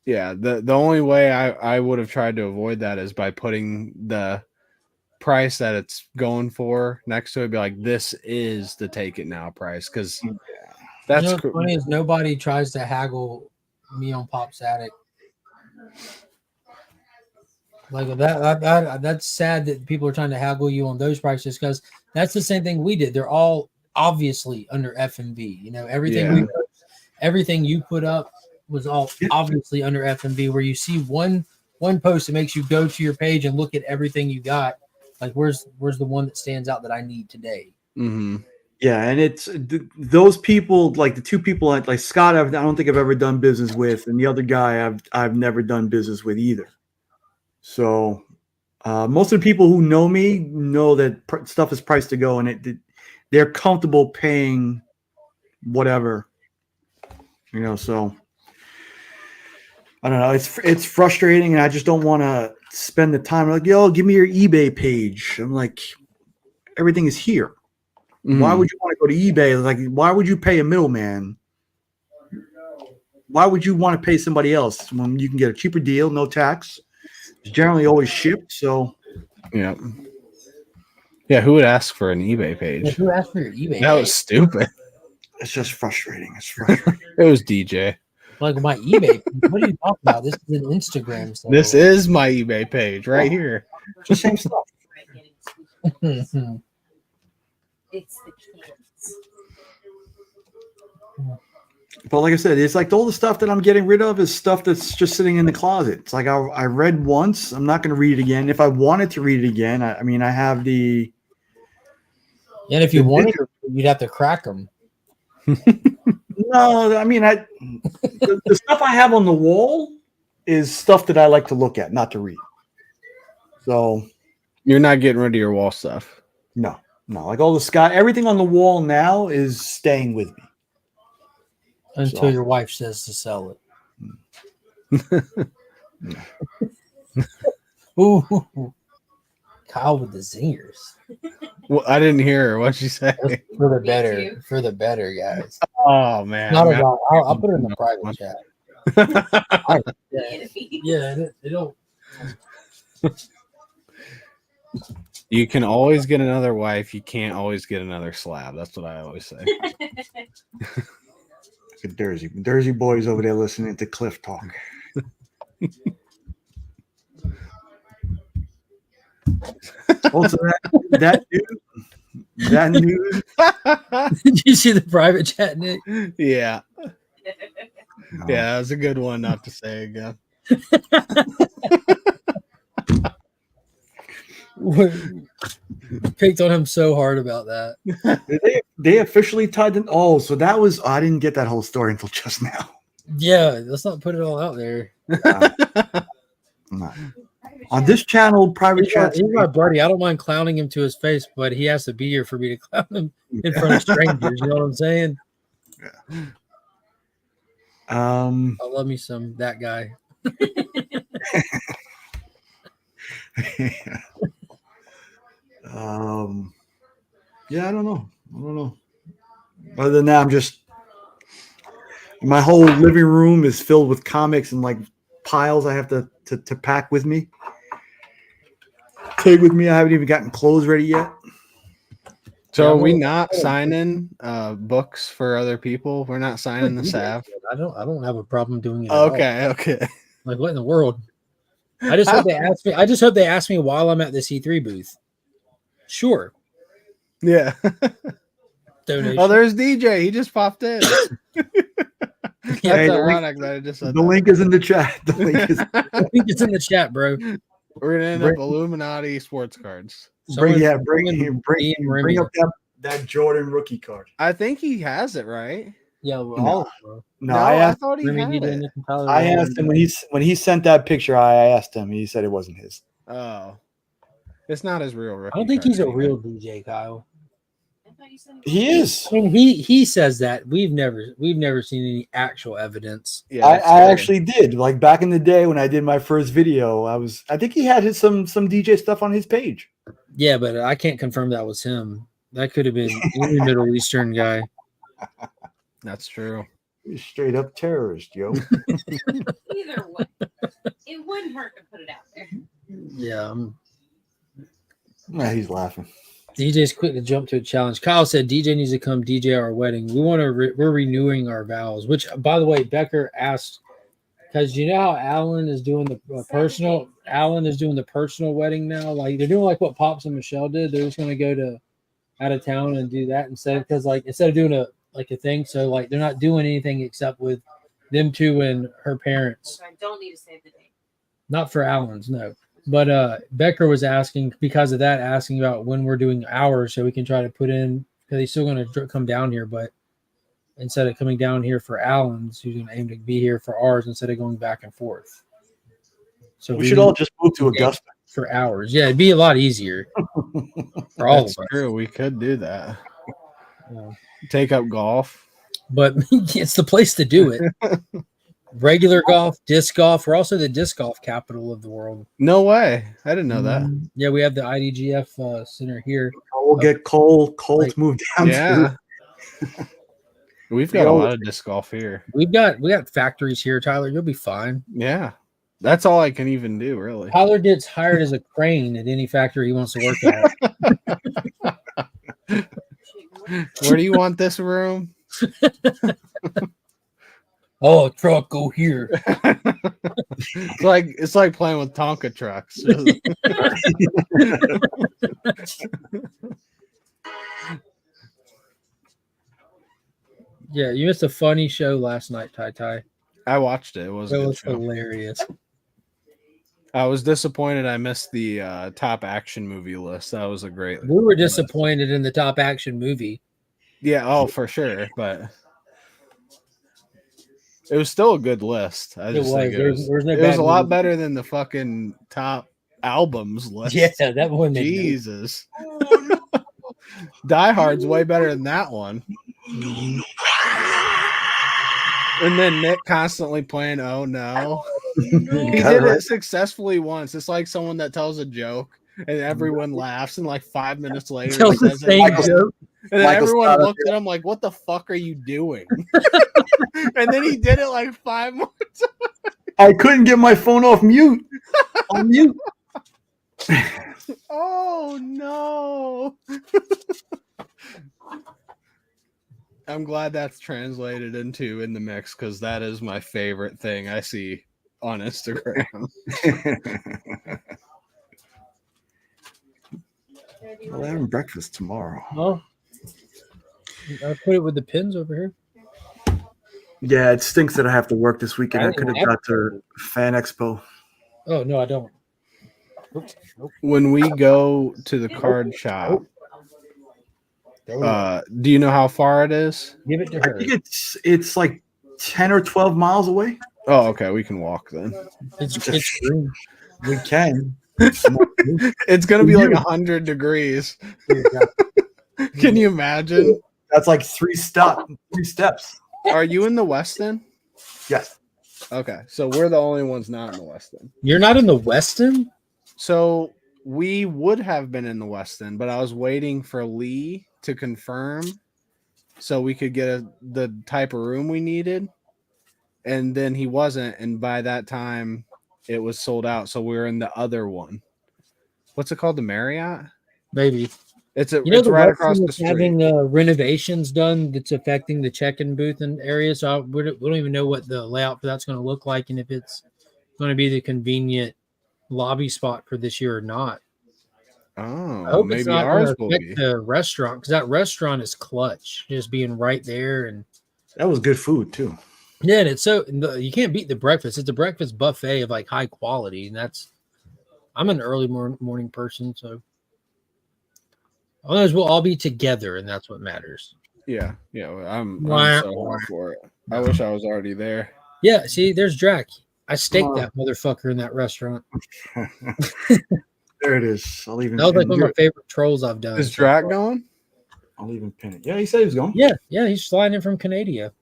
Yeah. The only way I would have tried to avoid that is by putting the price that it's going for next to it. Be like, this is the take it now price. Because that's what's funny is nobody tries to haggle me on Pop's Attic. Like that's sad that people are trying to haggle you on those prices because that's the same thing we did. They're all obviously under FMV. You know, everything everything you put up was all obviously under FMV. Where you see one post that makes you go to your page and look at everything you got. Like where's the one that stands out that I need today? Mm-hmm. Yeah, and it's those people, like the two people like Scott. I don't think I've ever done business with, and the other guy I've never done business with either. So most of the people who know me know that stuff is priced to go, and they're comfortable paying whatever, you know. So I don't know. It's frustrating, and I just don't want to spend the time. Like, yo, give me your eBay page. I'm like, everything is here. Mm-hmm. Why would you want to go to eBay? Like, why would you pay a middleman? Why would you want to pay somebody else when you can get a cheaper deal, no tax? It's generally always shipped. So, yeah. Yeah, who would ask for an eBay page? Who asked for your eBay? That was stupid. it's just frustrating. It's frustrating. It was DJ. Like my eBay. What are you talking about? This is an Instagram. So. This is my eBay page right here. It's the same stuff. It's the kids. But like I said, it's like all the stuff that I'm getting rid of is stuff that's just sitting in the closet. It's like I read once. I'm not going to read it again. If I wanted to read it again, I mean, I have the. And if you wanted to, you'd have to crack them. No, I mean, the stuff I have on the wall is stuff that I like to look at, not to read. So You're not getting rid of your wall stuff. no, like all the sky, everything on the wall now is staying with me Until your wife says to sell it. Ooh, Kyle with the zingers. Well, I didn't hear her. What'd she say? For the Me better, too. for the better, guys. Oh man. Not about. I'll put it in the private chat. The enemy. Yeah, it'll. You can always get another wife. You can't always get another slab. That's what I always say. Look at Dersey boys over there listening to Cliff talk. Also, that news. Did you see the private chat, Nick? Yeah. No. Yeah, that was a good one not to say again. Picked on him so hard about that. They officially tied them. Oh, so that was. I didn't get that whole story until just now. Yeah, let's not put it all out there. No. On this channel, private chat. He's my buddy. I don't mind clowning him to his face, but he has to be here for me to clown him in front of strangers. You know what I'm saying? I love me some that guy. Yeah, I don't know. Other than that, I'm just my whole living room is filled with comics and like piles I have to pack with me. Take with me. I haven't even gotten clothes ready yet. So Yeah, are we well, not signing books for other people? We're not signing the salve. I don't have a problem doing it. At all. Okay. Like what in the world? I just hope they ask me. I just hope they ask me while I'm at the C3 booth. Sure. Yeah. Donation. Oh, there's DJ. He just popped in. That's Hey, ironic that I just said The link is in the chat. The link is I think it's in the chat, bro. We're gonna end up Illuminati sports cards. bring Ian bring up that Jordan rookie card. I think he has it, right? Yeah, well, No. all of them, bro. No, I asked. thought he Remy, had DJ, it. Nick, and Tyler, I asked him when he sent that picture. I asked him. He said it wasn't his. Oh, it's not his real rookie I don't think card he's a anyway. real DJ, Kyle. I thought you said He is. I mean, he says that we've never seen any actual evidence. Yeah, I that's true. actually did. Like back in the day when I did my first video, I think he had some DJ stuff on his page. Yeah, but I can't confirm that was him. That could have been any Middle Eastern guy. That's true. He's straight up terrorist, yo. either way. It wouldn't hurt to put it out there. Yeah, Nah, he's laughing. DJ's quick to jump to a challenge. Kyle said DJ needs to come DJ our wedding. We want to. We're renewing our vows. Which, by the way, Becker asked because you know how Alan is doing the personal. Alan is doing the personal wedding now. Like they're doing like what Pops and Michelle did. They're just going to go to out of town and do that instead of doing a thing. So like they're not doing anything except with them two and her parents. So I don't need to save the date. Not for Alan's, no. But Becker was asking because of that, asking about when we're doing ours, so we can try to put in because he's still going to come down here, but instead of coming down here for Alan's, he's going to aim to be here for ours instead of going back and forth. So We should all just move to Augusta. for ours. Yeah, it'd be a lot easier for all That's of us. true. We could do that. Yeah. Take up golf. But it's the place to do it. Regular golf, disc golf. We're also the disc golf capital of the world. No way. I didn't know that. Yeah, we have the IDGF center here. We'll get Cole Like- to move down. Yeah. We've got a lot of disc golf here. We got factories here, Tyler. You'll be fine. Yeah. That's all I can even do, really. Tyler gets hired as a crane at any factory he wants to work at. Where do you want this room? Oh, truck, go here. It's like playing with Tonka trucks. Yeah, you missed a funny show last night, Ty Ty. I watched it. It was a It good was show. hilarious. I was disappointed I missed the top action movie list. That was a great. We were disappointed in the top action movie. Yeah, oh, for sure. But it was still a good list. I It just was. think There was no it was bad a lot movie. better than the fucking top albums list. Yeah, that one made me. Jesus. Die Hard's way better than that one. And then Nick constantly playing "Oh No." He did it successfully once. It's like someone that tells a joke and everyone laughs, and like 5 minutes later, he Tells the says it same again. joke. And then Michael everyone Scott up looked at him like, "What the fuck are you doing?" And then he did it like 5 more. I couldn't get my phone off mute. On mute. Oh no. I'm glad that's translated into in the mix because that is my favorite thing I see on Instagram. Well, having breakfast tomorrow. Oh, I put it with the pins over here. Yeah, it stinks that I have to work this weekend. I Right. could have got to Fan Expo. Oh no, I don't. Oops. Nope. When we go to the card shop, do you know how far it is? Give it to I her. think it's like 10 or 12 miles away. Oh, okay, we can walk then. It's green. We can. It's gonna be like 100 degrees. Can you imagine? That's like three steps. Are you in the Weston? Yes. Okay, so we're the only ones not in the Weston. You're not in the Weston? So we would have been in the Weston, but I was waiting for Lee to confirm so we could get the type of room we needed. And then he wasn't, and by that time it was sold out. So we were in the other one. What's it called? The Marriott? Maybe. It's You know, it's the right Weston across the is street. having renovations done that's affecting the check-in booth and area. So we don't even know what the layout for that's going to look like and if it's going to be the convenient lobby spot for this year or not. I Oh, hope it's maybe not ours going to will affect be. the restaurant because that restaurant is clutch, just being right there. And That was good food too. yeah, and it's you can't beat the breakfast. It's a breakfast buffet of like high quality, and I'm an early morning person, so otherwise we'll all be together, and that's what matters. Yeah, I'm Wah, so wah. hard for it. I wish I was already there. Yeah, see, there's Drac. I staked Come on. that motherfucker in that restaurant. There it is. I'll even. That was like one of my favorite trolls I've done. Is Drac going? I'll even pin it. Yeah, he said he was going. Yeah, he's flying in from Canada.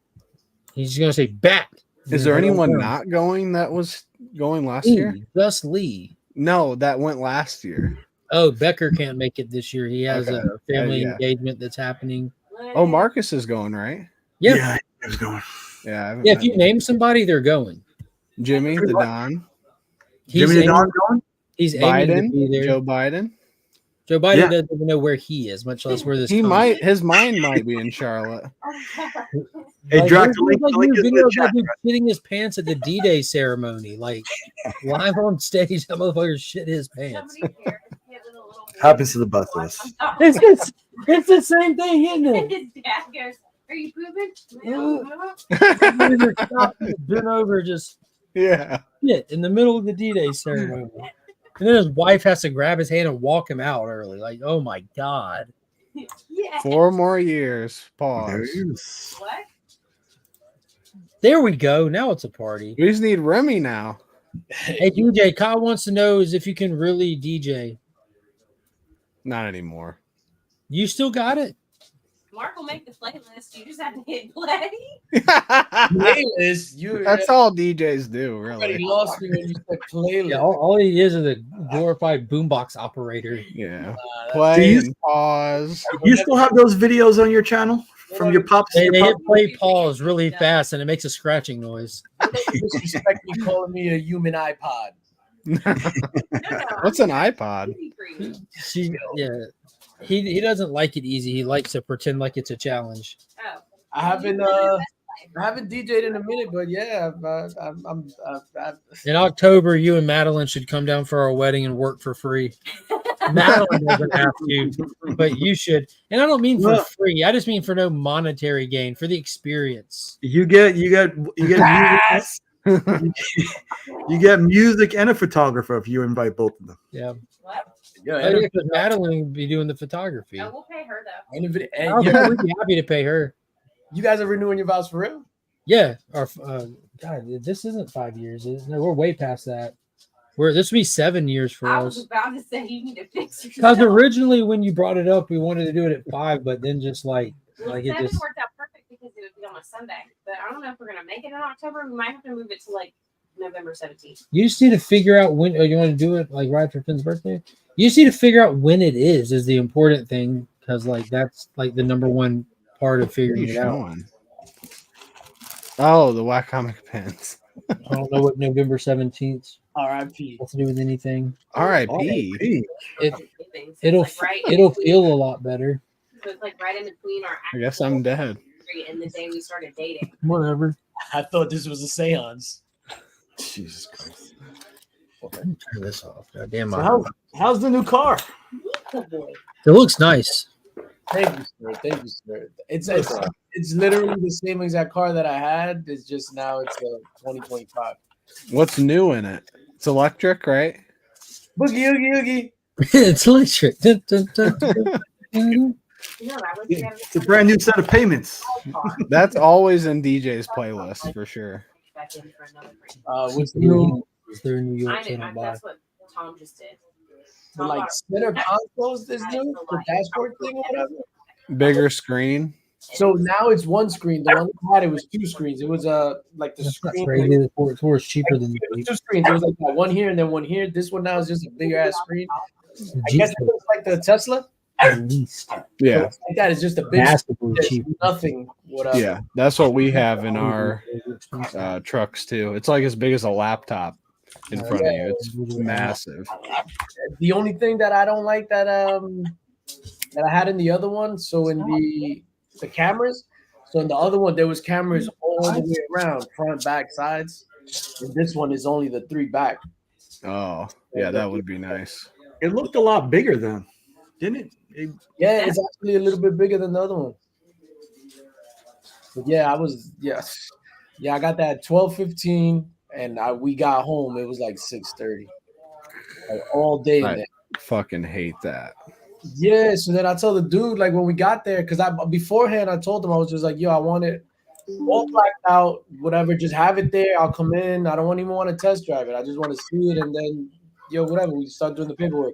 He's gonna say bat. Is there anyone not going that was going last year? Gus Lee. No, that went last year. Oh, Becker can't make it this year. He has Okay. a family Yeah. engagement that's happening. Oh, Marcus is going, right? Yeah. Yeah, he was going. Yeah. I haven't Yeah, if met you him. name somebody, they're going. Jimmy, the Don, He's Jimmy the aiming, Don going? he's aiming to Biden, be there. Joe Biden. Joe Biden Yeah. doesn't even know where he is, much less where this. He comes. might. His mind might be in Charlotte. Hey, Like, Drac, there's the link, like the link new is in the videos chat. of him shitting his pants at the D-Day ceremony, like live on stage. That motherfucker shit his pants. Happens to the best of us. It's the same thing, isn't it? His dad goes, "Are you pooping?" Been over, just Yeah. shit in the middle of the D-Day ceremony, and then his wife has to grab his hand and walk him out early. Like, oh my god. Yeah. 4 more years. There Pause. he is. What? There we go. Now it's a party. We just need Remy now. Hey DJ, Kyle wants to know is if you can really DJ. Not anymore. You still got it? Mark will make the playlist. You just have to hit play. Playlist. You That's all DJs do, everybody really. lost me when you said playlist. Yeah, all he is a glorified boombox operator. Yeah. That's- Play These- and pause. You still have those videos on your channel from your pops? They Your hit pop- play pause really fast and it makes a scratching noise. They disrespect me calling me a human iPod. What's an iPod? He doesn't like it easy. He likes to pretend like it's a challenge. Oh. I haven't DJ'd in a minute, but yeah, I've In October, you and Madeline should come down for our wedding and work for free. Madeline doesn't have to, but you should. And I don't mean for Well- free. I just mean for no monetary gain, for the experience. You get music. You get music and a photographer if you invite both of them. Yeah. What? yeah, Because Madeline would be doing the photography. Oh, we'll pay her though. and Yeah, we'd be happy to pay her. you guys are renewing your vows for real? Yeah. Our God, this isn't 5 years. No, we're way past that. This will be 7 years for I was us. about to say you need to fix Because yourself. originally when you brought it up, we wanted to do it at 5, but then just like Well, it 7 just worked out perfect because it would be on a Sunday. But I don't know if we're gonna make it in October. We might have to move it to like November 17th. you just need to figure out when you want to do it like right after Finn's birthday. You just need to figure out when it is the important thing because like that's like the number one part of What are figuring you it out. showing? Oh, the Whack Comic pins. I don't know what November 17th. R.I.P. to do with anything. R.I.P. It, Things. it'll It's like right it'll in between- feel a lot better. So it's like right in between our. I guess I'm dead. Street and the day we started dating. Whatever. I thought this was a seance. Jesus Christ. Turn this off. Goddamn. So how's the new car? Good boy. It looks nice. Thank you, sir. Thank you, sir. It's literally the same exact car that I had. It's just now it's a 2025. What's new in it? It's electric, right? Boogie oogie oogie. It's electric. Dun, dun, dun, dun, dun. No, that was It's a brand new set of payments. That's always in DJ's playlist for sure. back in for another drink. What's new? Is there in New York? I So did. don't buy. That's what Tom just did. The Tom like bought center consoles is new, the dashboard thing or whatever. Bigger screen. So now it's one screen. The one I had, it was two screens. It was like the That's not screen. crazy. It's worse cheaper than It was two screens. It was like one here and then one here. This one now is just a bigger ass screen. I guess it looks like the Tesla. at least. Yeah, Like that is just a big. Massively There's cheaper. nothing. Whatever. yeah. That's what we have in our trucks too. It's like as big as a laptop in front of you. It's massive. The only thing that I don't like that I had in the other one, so in the cameras, so in the other one there was cameras all the way around, front, back, sides. And this one is only the three back. Oh, yeah, that would be nice. It looked a lot bigger then, didn't it? Yeah, it's actually a little bit bigger than the other one. But yeah, I got that 12:15, and we got home. It was like 6:30, like all day. in Right. there. Fucking hate that. Yeah, so then I told the dude, like when we got there, because beforehand I told him, I was just like, yo, I want it all blacked out, whatever, just have it there. I'll come in. I don't even want to test drive it. I just want to see it, and then whatever. We start doing the paperwork.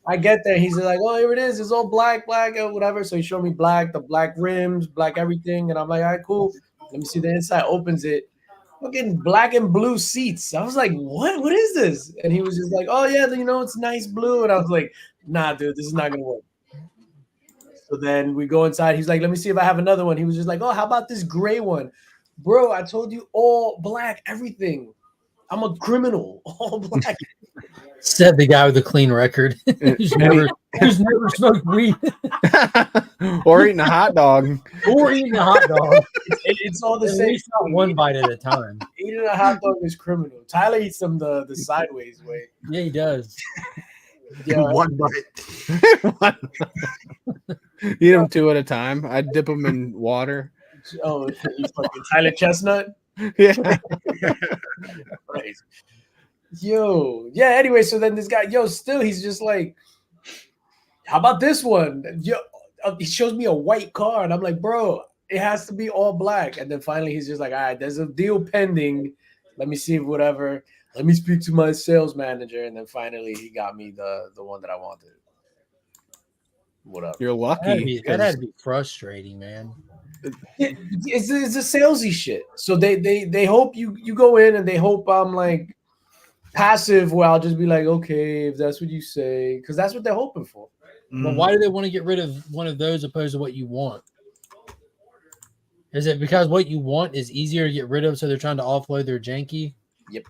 I get there, he's like, oh, here it is. It's all black, or whatever. So he showed me the black rims, black everything, and I'm like, all right, cool. Let me see the inside. Opens it. Fucking black and blue seats. I was like, what? What is this? And he was just like, oh yeah, it's nice blue. And I was like, nah, dude, this is not gonna work. So then we go inside. He's like, let me see if I have another one. He was just like, oh, how about this gray one? Bro, I told you all black, everything. I'm a criminal. All black. Said the guy with the clean record. who's never smoked weed Or eating a hot dog. or eating a hot dog. It's all the At same. least not one bite at a time. Eating a hot dog is criminal. Tyler eats them the sideways way. Yeah, he does. Yeah, One bite. Eat them two at a time. I'd dip them in water. oh, you fucking Tyler Chestnut. Yeah. Right. Yo, yeah. Anyway, so then this guy, still he's just like, how about this one? He shows me a white car, and I'm like, bro, it has to be all black. And then finally, he's just like, all right, there's a deal pending. Let me see whatever. Let me speak to my sales manager, and then finally, he got me the one that I wanted. Whatever. You're That had to lucky. be, that had to be frustrating, man. It's a salesy shit. So they hope you go in, and they hope I'm like passive, where I'll just be like, okay, if that's what you say, because that's what they're hoping for. But why do they want to get rid of one of those opposed to what you want? Is it because what you want is easier to get rid of, so they're trying to offload their janky? Yep.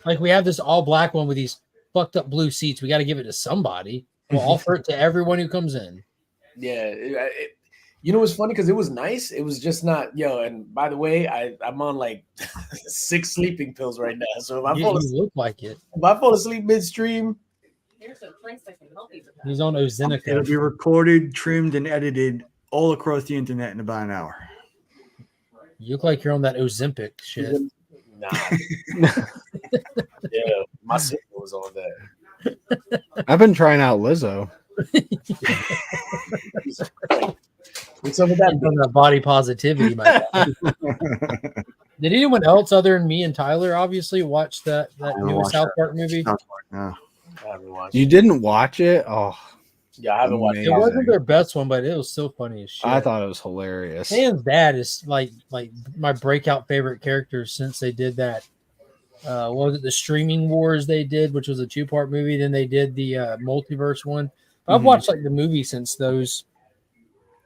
Like we have this all black one with these fucked up blue seats. We got to give it to somebody. We'll offer it to everyone who comes in. Yeah, you know what's funny? Because it was nice. It was just not, and by the way, I'm on like 6 sleeping pills right now. So if I You look like it. fall asleep midstream, There's a place that can help you with that. He's on It'll Ozempic. be recorded, trimmed, and edited all across the internet in about an hour. You look like you're on that Ozempic shit. nah. Yeah, my sister was on that. I've been trying out Lizzo. What's up with that? On that body positivity. My guy. Did anyone else other than me and Tyler obviously watch that haven't new watched South that. Park movie? No. I haven't watched. You didn't watch it? Oh, Yeah, I haven't watched. It wasn't their best one, but it was still funny as shit. I thought it was hilarious. Sam's dad is like my breakout favorite character since they did that. What was it, the Streaming Wars they did, which was a 2-part movie. Then they did the multiverse one. I've Mhm. watched like the movie since those.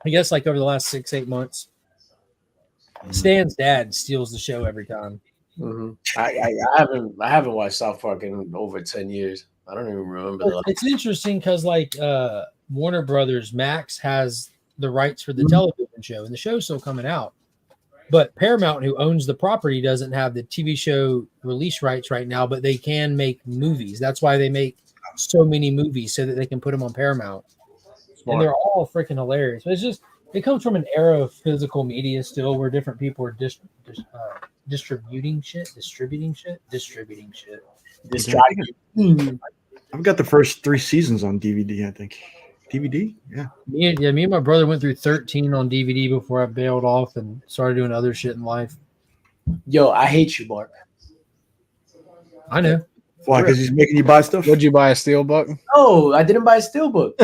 I guess like over the last 6-8 months. Stan's dad steals the show every time. I haven't watched South Park in over 10 years. I don't even remember the It's interesting because like Warner Brothers Max has the rights for the Mhm. television show, and the show's still coming out. But Paramount, who owns the property, doesn't have the TV show release rights right now, but they can make movies. That's why they make so many movies so that they can put them on Paramount. And they're all freaking hilarious. But it's just, it comes from an era of physical media still where different people are distributing shit. I've got the first 3 seasons on DVD, I think. DVD? Yeah. Me and my brother went through 13 on DVD before I bailed off and started doing other shit in life. Yo, I hate you, Mark. I know. Why? Because he's making you buy stuff? Would you buy a Steelbook? No, I didn't buy a steelbook.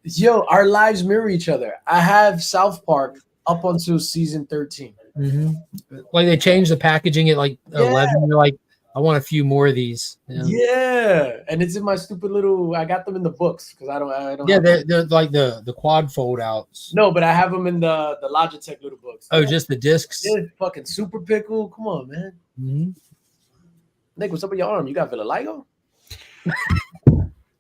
Yo, our lives mirror each other. I have South Park up until season 13. Like they changed the packaging at like 11. You're like, I want a few more of these. Yeah, and it's in my stupid little. I got them in the books because I don't. Yeah, they're like the quad fold outs. No, but I have them in the Logitech little books. Oh, just the discs. Yeah, fucking Super Pickle. Come on, man. Nick, what's up with your arm? You got vitiligo?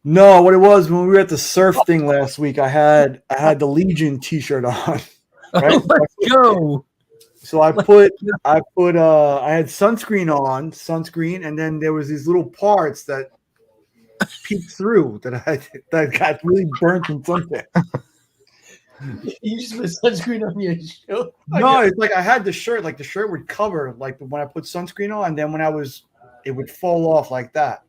No, what it was when we were at the surf thing last week, I had the Legion t-shirt on. Right? Let's go. So I had sunscreen, and then there was these little parts that peeked through that got really burnt from suntan. You just put sunscreen on your shirt? No, it's like I had the shirt, like the shirt would cover like when I put sunscreen on, and then it would fall off like that.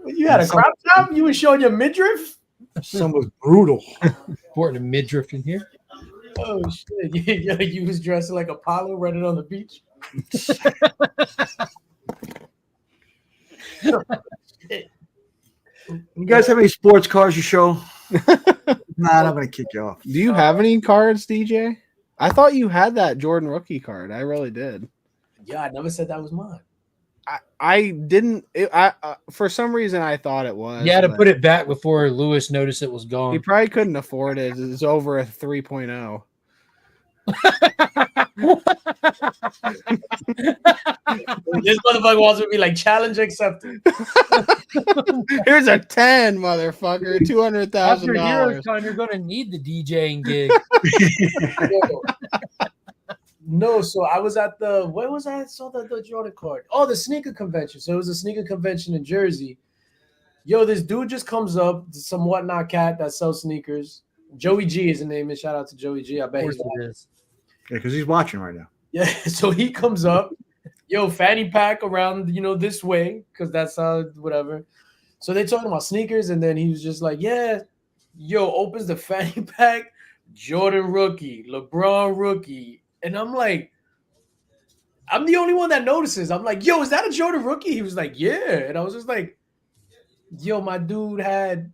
You had a crop top? You were showing your midriff? Some was brutal. Important a midriff in here. Oh shit! You was dressed like Apollo running on the beach. You guys have any sports cars you show? Nah, I'm gonna kick you off. Do you have any cards, DJ? I thought you had that Jordan rookie card. I really did. Yeah, I never said that was mine. I didn't. For some reason, I thought it was. You had to put it back before Lewis noticed it was He gone. probably couldn't afford it. It's over a 3.0. This motherfucker wants to be like challenge accepted. Here's a 10, motherfucker. After $200,000. Heroes Con, you're going to need the DJing gig. No, so I was at where was I? I saw the Jordan card. Oh, the sneaker convention. So it was a sneaker convention in Jersey. Yo, this dude just comes up, some whatnot cat that sells sneakers. Joey G is the name. And shout out to Joey G. I bet he's It is. Yeah, because he's watching right now. Yeah. So he comes up, yo, fanny pack around, this way, because that's whatever. So they talking about sneakers, and then he was just like, yeah, yo, opens the fanny pack, Jordan rookie, LeBron rookie. And I'm like, I'm the only one that notices. I'm like, yo, is that a Jordan rookie? He was like, yeah. And I was just like, yo, my dude had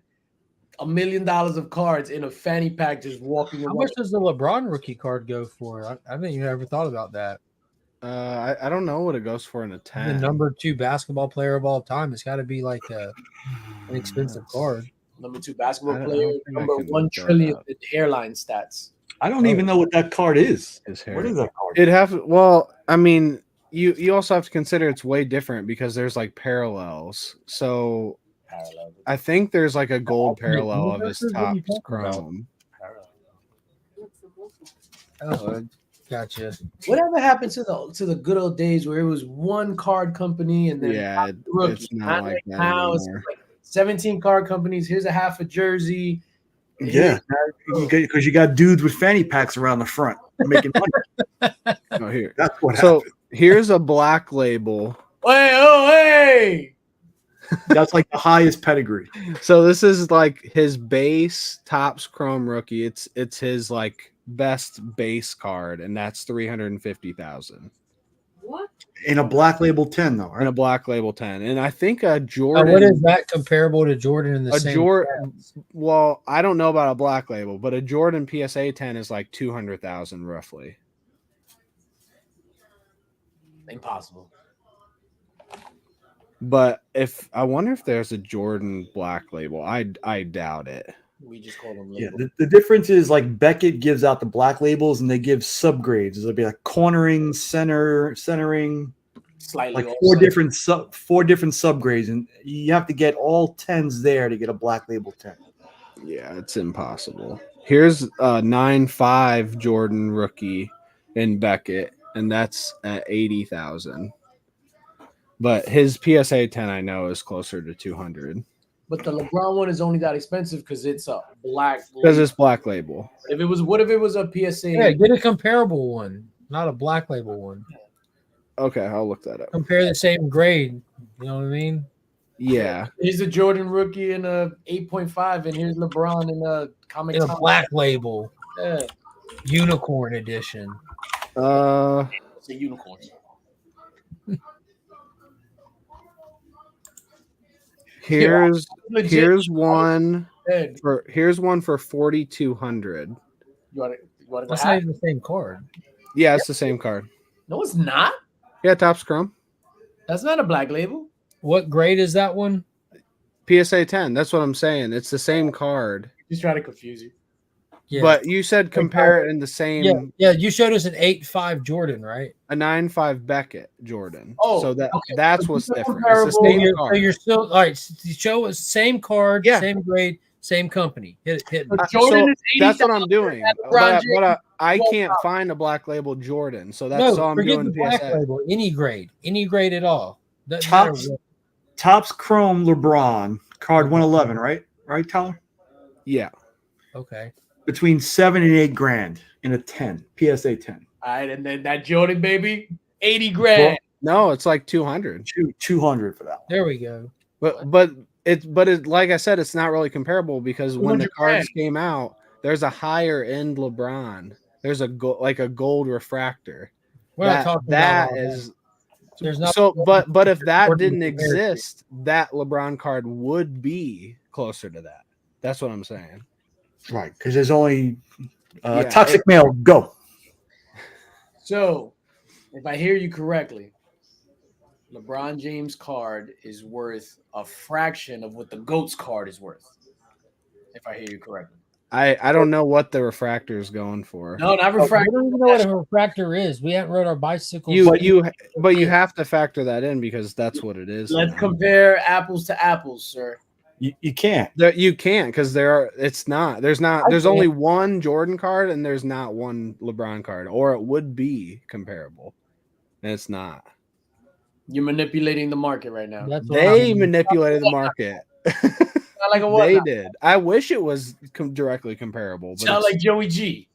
$1 million of cards in a fanny pack just walking How around. much does the LeBron rookie card go for? I haven't even ever thought about that. I don't know what it goes for in a The 10. number 2 basketball player of all time. It's got to be like an expensive card. Number 2 basketball I don't player, think I number can 1 look that trillion up. in hairline stats. I don't even know what that card is. His hair. What is that card? It have well, I mean, you also have to consider it's way different because there's like parallels. So Parallel. I think there's like a gold Alternate parallel of his universes? What are top you talking about? chrome. Oh, gotcha. Whatever happened to the good old days where it was one card company and then Yeah, rookie? it's not like that now it's anymore. like 17 card companies. Here's a half a jersey. Yeah, because you got dudes with fanny packs around the front making money. Oh, here. That's what So happened. here's a black label. Hey. That's like the highest pedigree. So this is like his base tops chrome rookie. It's his like best base card, and that's 350,000 What? In a black label 10, though, and right? a black label 10. And I think a Jordan. What is that comparable to Jordan in the a same? Jordan? Well, I don't know about a black label, but a Jordan PSA 10 is like 200,000 roughly. Impossible. But I wonder if there's a Jordan black label. I doubt it. We just call them Yeah, labels. the difference is like Beckett gives out the black labels and they give subgrades. It'll be like cornering, centering. slightly like offset. four different subgrades, and you have to get all 10s there to get a black label 10. Yeah, it's impossible. Here's a 9.5 Jordan rookie in Beckett, and that's at 80,000. But his PSA 10 I know is closer to 200 But the LeBron one is only that expensive because it's a black. because it's black label. If it was, what if it was a PSA? Yeah, get a comparable one, not a black label one. Okay, I'll look that up. Compare the same grade. You know what I mean? Yeah, Here's a Jordan rookie in a 8.5, and here's LeBron in a comic. In a black label, Yeah, unicorn edition. it's a unicorn. here's Legit. here's one Ed, for 4,200. you want to go? That's not even the same card. Yeah, it's the same card. No, it's not. Yeah, Topps Chrome. That's not a black label. What grade is that one? PSA 10. That's what I'm saying. It's the same card. He's trying to confuse you. Yeah. But you said compare it in the same yeah. You showed us an 8.5 Jordan, right? a 9.5 Beckett Jordan. Oh, so that's So what's it's different. It's comparable. the So same you're, card. still all right. Show us same card, Yeah. same grade, same company. Hit me. But Jordan is That's what 80,000 I'm doing. at But, LeBron but I James. can't find a black label Jordan. So that's No, all I'm forget doing. the black PSA. label. Any grade at all. Doesn't matter Topps what. Topps Chrome LeBron card 111, right? Right, Tyler? Yeah. Okay. Between 7 and 8 grand in a 10 PSA 10. All right, and then that Jordan baby, 80 grand. No, it's like 200. 200 for that one. There we go. But it's like I said, it's not really comparable because when the 200 cards came out, there's a higher end LeBron. There's a gold refractor. We're not talking that about all is There's not so. But if that Jordan didn't compared to. exist, that LeBron card would be closer to that. That's what I'm saying. Right, because there's only Yeah, Toxic Mail. Go. So, if I hear you correctly, LeBron James card is worth a fraction of what the GOAT's card is worth. If I hear you correctly. I don't know what the refractor is going for. No, not We refractor. don't even know what a refractor is. We haven't rode our bicycles. But you have to factor that in because that's what it is. Let's now. compare apples to apples, sir. You can't. You can't because there's only one Jordan card and there's not one LeBron card, or it would be comparable, and it's not. You're manipulating the market right now. That's what They I'm- manipulated the market. Not like a what? They now? did. I wish it was directly comparable, but Sound like Joey G.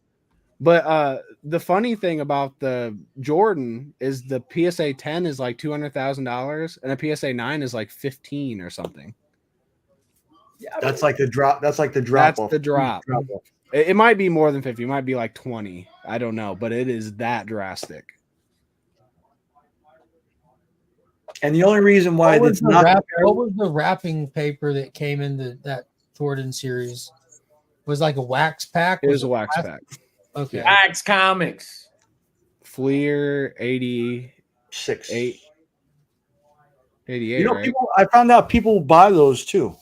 the funny thing about the Jordan is the PSA 10 is like $200,000 and a PSA 9 is like 15 or something. Yeah, That's like the drop. That's like the drop That's off. the drop. off. It might be more than 50. It might be like 20. I don't know, but it is that drastic. And the only reason why What it's was, not what was the wrapping paper that came in that Jordan series? Was like a wax pack? It was a wax pack. Okay. Axe Comics. Fleer 88. 6. 88, You know, right? I found out people buy those too.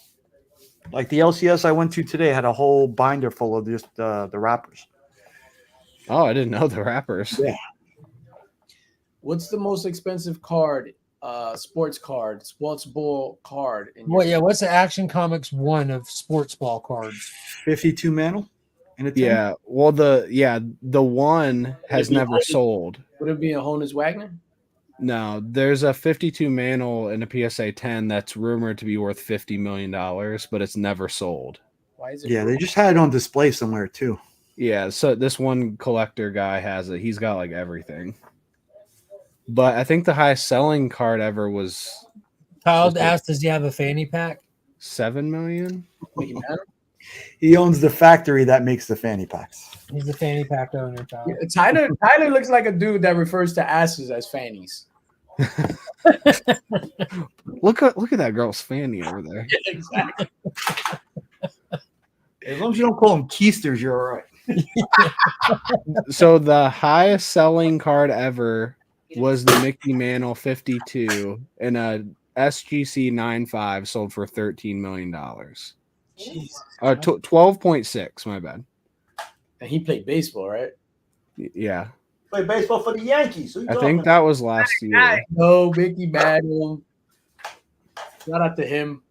Like the LCS I went to today had a whole binder full of just the wrappers. Oh, I didn't know the wrappers. Yeah. What's the most expensive card? Sports ball card. In your- Well, yeah. What's the Action Comics one of sports ball cards? 52 mantle in a 10? Yeah. Well, the one has Maybe never like- sold. Would it be a Honus Wagner? No, there's a 52 mantle in a PSA 10 that's rumored to be worth $50 million, but it's never sold. Why is it? Yeah, they just had it on display somewhere too. Yeah, so this one collector guy has it. He's got like everything. But I think the highest selling card ever was Kyle Okay. asked, "Does he have a fanny pack?" 7 million. Wait, man. He owns the factory that makes the fanny packs. He's the fanny pack owner, Kyle. Tyler looks like a dude that refers to asses as fannies. Look at that girl's fanny over there. Exactly. As long as you don't call them keisters, you're all right. So the highest selling card ever was the Mickey Mantle 52 and a SGC 95 sold for $13 million. Jesus. 12.6, my bad. And he played baseball, right? Yeah. Played baseball for the Yankees. Who you I talking think that was last year. No, Mickey Mantle. Shout out to him.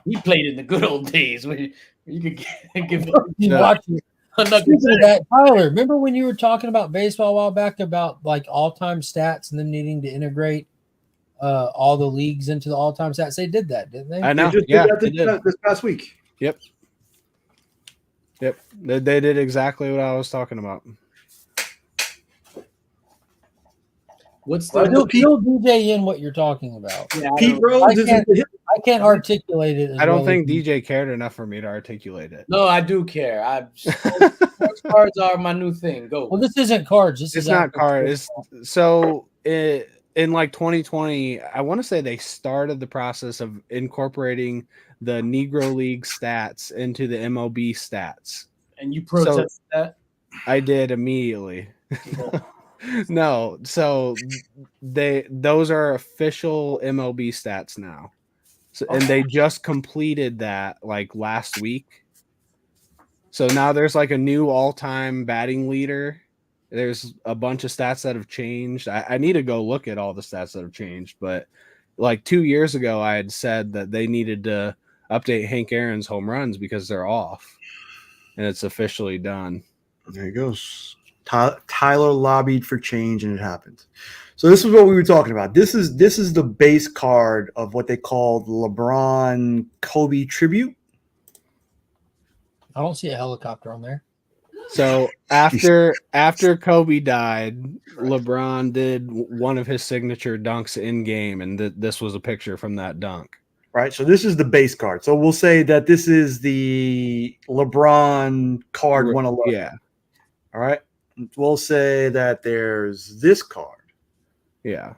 He played in the good old days when you could give You Yeah. watch it. another Speaking of that, Tyler, remember when you were talking about baseball a while back about like all-time stats and them needing to integrate all the leagues into the all-time stats? They did that, didn't they? I They know. just Yeah, did they that did. this past week. Yep. They did exactly what I was talking about. What's Well, I know the Fill DJ in what you're talking about. yeah, I Pete don't- Rose I isn't. I can't articulate it. As I don't well think as you. DJ cared enough for me to articulate it. No, I do care. Sports cards are my new thing. Go. Well, this isn't cards. This It's is not actual card. football. It's so in like 2020, I want to say they started the process of incorporating the Negro League stats into the MLB stats. And you protest that? I did immediately. No, so those are official MLB stats now. So, and they just completed that like last week. So now there's like a new all-time batting leader. There's a bunch of stats that have changed. I need to go look at all the stats that have changed, but like 2 years ago, I had said that they needed to update Hank Aaron's home runs because they're off, and it's officially done. There he goes. Tyler lobbied for change, and it happened. So this is what we were talking about. This is the base card of what they call the LeBron Kobe tribute. I don't see a helicopter on there. So after Kobe died, LeBron did one of his signature dunks in game, and this was a picture from that dunk. Right. So this is the base card. So we'll say that this is the LeBron card 111. Yeah, All right. We'll say that there's this card, yeah.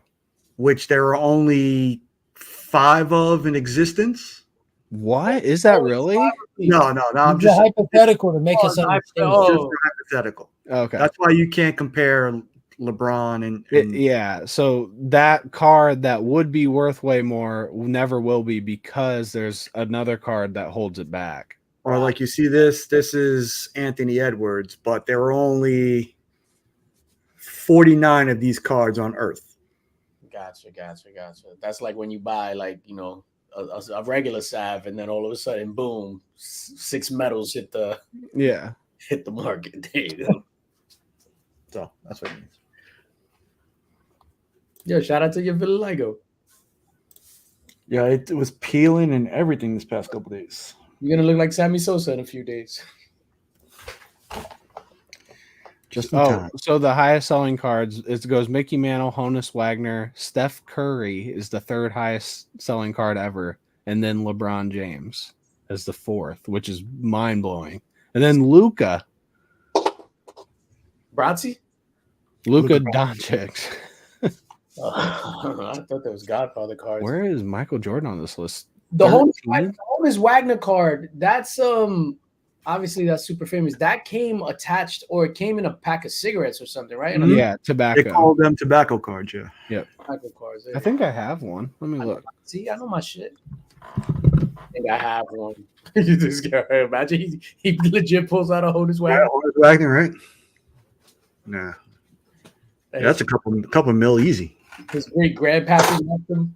which there are only 5 of in existence. What is that really? No. I'm It's a just hypothetical to make us Oh, understand. oh. just hypothetical. Okay. That's why you can't compare LeBron and Yeah, so that card that would be worth way more never will be because there's another card that holds it back. or like you see this is Anthony Edwards, but there are only 49 of these cards on Earth. Gotcha. That's like when you buy like, a regular salve and then all of a sudden, boom, 6 medals hit the Yeah. market. There you go. So that's what it means. Yo, shout out to your vitiligo. Yeah, it was peeling and everything this past couple days. You're gonna look like Sammy Sosa in a few days. Just in Oh, time. so the highest selling cards it goes Mickey Mantle, Honus Wagner, Steph Curry is the 3rd highest selling card ever, and then LeBron James is the 4th, which is mind blowing. And then Luka Bratzi? Luka Doncic. I thought that was Godfather cards. Where is Michael Jordan on this list? The 13? Honus Wagner card, that's obviously that's super famous. That came attached or it came in a pack of cigarettes or something, right? Mhm. Yeah, They tobacco. call them tobacco cards, yeah. Tobacco cards. I think I have one. Let me look. See, I know my shit. I think I have one. This guy, imagine he legit pulls out a Honus Wagner. Honus Wagner, right? Nah. Yeah, that's a couple mil easy. His great grandpappy left him.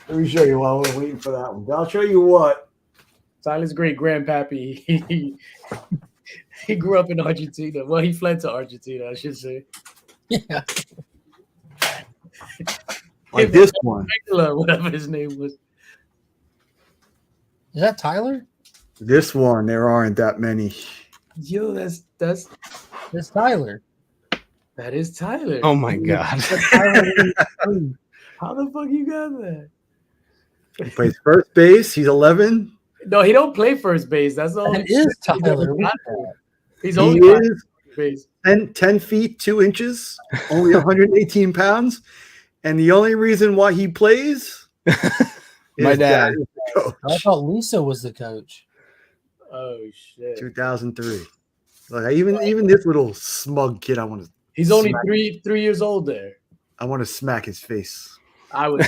Let me show you while we're waiting for that one. I'll show you what. Tyler's great grandpappy. He grew up in Argentina. Well, he fled to Argentina, I should say. Yeah. Like this one. Whatever his name was. Is that Tyler? This one, there aren't that many. Yo, that's That's Tyler. that is Tyler. Oh my god. That's Tyler. How the fuck you got that? He plays first base. He's 11. No, he don't play first base. That's the only. That is Tyler. He's He only is first base. 10 feet 2 inches, only 118 pounds, and the only reason why he plays My is dad. is the coach. I thought Lisa was the coach. Oh shit. 2003. Like even this little smug kid, I want He's only Smack. three years old there. to smack his face. I would